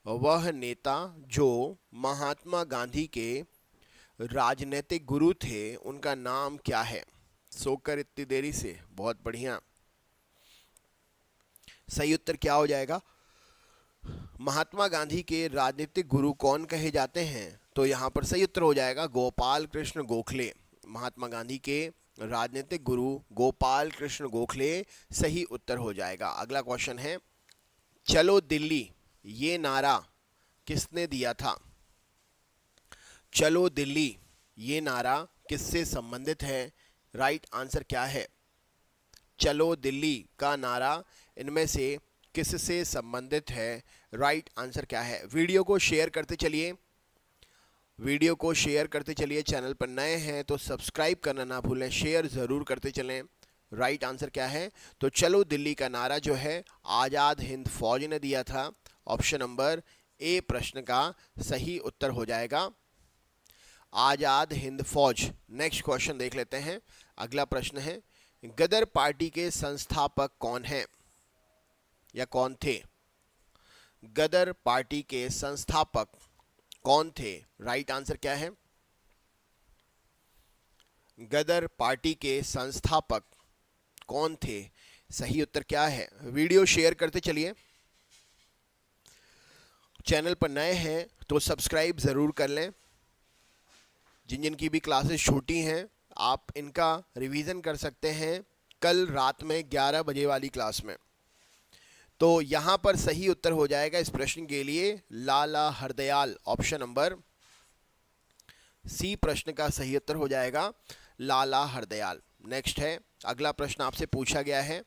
वह नेता जो महात्मा गांधी के राजनीतिक गुरु थे उनका नाम क्या है? सोकर इतनी देरी से, बहुत बढ़िया। सही उत्तर क्या हो जाएगा? महात्मा गांधी के राजनीतिक गुरु कौन कहे जाते हैं? तो यहाँ पर सही उत्तर हो जाएगा गोपाल कृष्ण गोखले। महात्मा गांधी के राजनीतिक गुरु गोपाल कृष्ण गोखले सही उत्तर हो जाएगा। अगला क्वेश्चन है, चलो दिल्ली ये नारा किसने दिया था? चलो दिल्ली ये नारा किससे संबंधित है? राइट आंसर क्या है? चलो दिल्ली का नारा इनमें से किससे संबंधित है? राइट आंसर क्या है? वीडियो को शेयर करते चलिए, वीडियो को शेयर करते चलिए। चैनल पर नए हैं तो सब्सक्राइब करना ना भूलें, शेयर ज़रूर करते चलें। राइट आंसर क्या है? तो चलो दिल्ली का नारा जो है आज़ाद हिंद फौज ने दिया था। ऑप्शन नंबर ए प्रश्न का सही उत्तर हो जाएगा, आज़ाद हिंद फौज। नेक्स्ट क्वेश्चन देख लेते हैं। अगला प्रश्न है, गदर पार्टी के संस्थापक कौन हैं या कौन थे? गदर पार्टी के संस्थापक कौन थे? राइट आंसर क्या है? गदर पार्टी के संस्थापक कौन थे? सही उत्तर क्या है? वीडियो शेयर करते चलिए। चैनल पर नए हैं तो सब्सक्राइब ज़रूर कर लें। जिन जिन की भी क्लासेस छूटी हैं आप इनका रिवीजन कर सकते हैं कल रात में 11 बजे वाली क्लास में। तो यहाँ पर सही उत्तर हो जाएगा इस प्रश्न के लिए लाला हरदयाल। ऑप्शन नंबर सी प्रश्न का सही उत्तर हो जाएगा लाला हरदयाल। नेक्स्ट है, अगला प्रश्न आपसे पूछा गया है,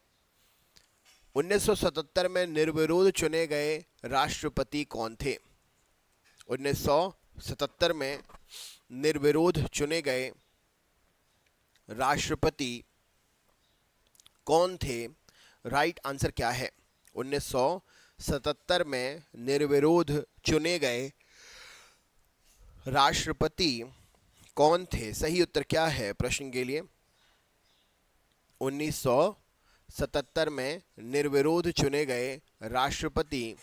1977 में निर्विरोध चुने गए राष्ट्रपति कौन थे? 1977 में निर्विरोध चुने गए राष्ट्रपति कौन थे? राइट आंसर क्या है? 1977 में निर्विरोध चुने गए राष्ट्रपति कौन थे? सही उत्तर क्या है प्रश्न के लिए? 1977 में निर्विरोध चुने गए राष्ट्रपति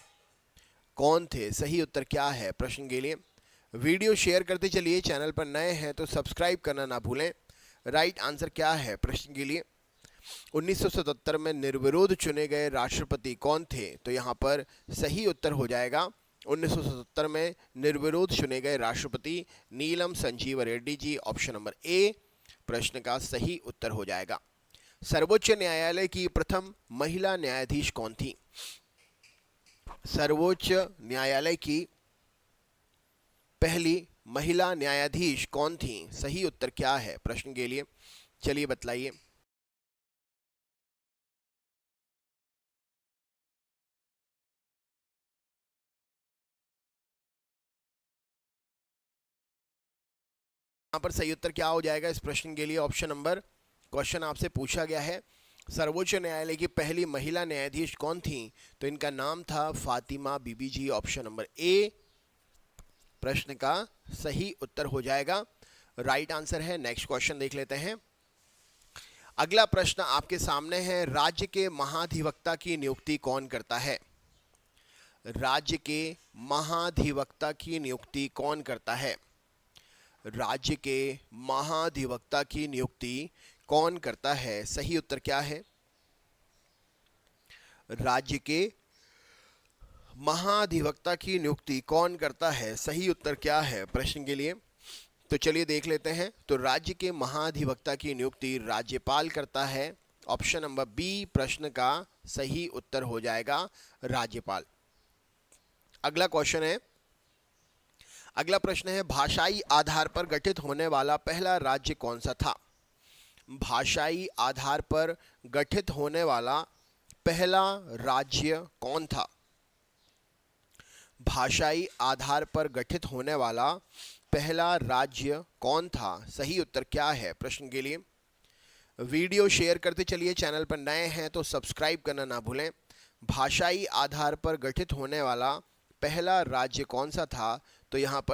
कौन थे? सही उत्तर क्या है प्रश्न के लिए? वीडियो शेयर करते चलिए। चैनल पर नए हैं तो सब्सक्राइब करना ना भूलें। राइट आंसर क्या है प्रश्न के लिए? 1977 में निर्विरोध चुने गए राष्ट्रपति कौन थे? तो यहाँ पर सही उत्तर हो जाएगा 1977 में निर्विरोध चुने गए राष्ट्रपति नीलम Sanjeev Reddy ji. Option number A प्रश्न का सही उत्तर हो जाएगा। सर्वोच्च न्यायालय की प्रथम महिला न्यायाधीश कौन थी? सर्वोच्च न्यायालय की पहली महिला न्यायाधीश कौन थी? सही उत्तर क्या है प्रश्न के लिए? चलिए बतलाइए। यहाँ पर सही उत्तर क्या हो जाएगा इस प्रश्न के लिए? ऑप्शन नंबर, क्वेश्चन आपसे पूछा गया है सर्वोच्च न्यायालय की पहली महिला न्यायाधीश कौन थी? तो इनका नाम था फातिमा बीबी जी। ऑप्शन नंबर ए प्रश्न का सही उत्तर हो जाएगा। राइट आंसर है। नेक्स्ट क्वेश्चन देख लेते हैं। अगला प्रश्न आपके सामने है, राज्य के महाधिवक्ता की नियुक्ति कौन करता है? राज्य के महाधिवक्ता की नियुक्ति कौन करता है? राज्य के महाधिवक्ता की नियुक्ति कौन करता है? सही उत्तर क्या है? राज्य के महाधिवक्ता की नियुक्ति कौन करता है? सही उत्तर क्या है प्रश्न के लिए? तो चलिए देख लेते हैं। तो राज्य के महाधिवक्ता की नियुक्ति राज्यपाल करता है। ऑप्शन नंबर बी प्रश्न का सही उत्तर हो जाएगा राज्यपाल। अगला क्वेश्चन है, अगला प्रश्न है, भाषाई आधार पर गठित होने वाला पहला राज्य कौन सा था? भाषाई आधार पर गठित होने वाला पहला राज्य कौन था? भाषाई आधार पर गठित होने वाला पहला राज्य कौन था? सही उत्तर क्या है प्रश्न के लिए? वीडियो शेयर करते चलिए। चैनल पर नए हैं तो सब्सक्राइब करना ना भूलें। भाषाई आधार पर गठित होने वाला पहला राज्य कौन सा था? तो यहाँ पर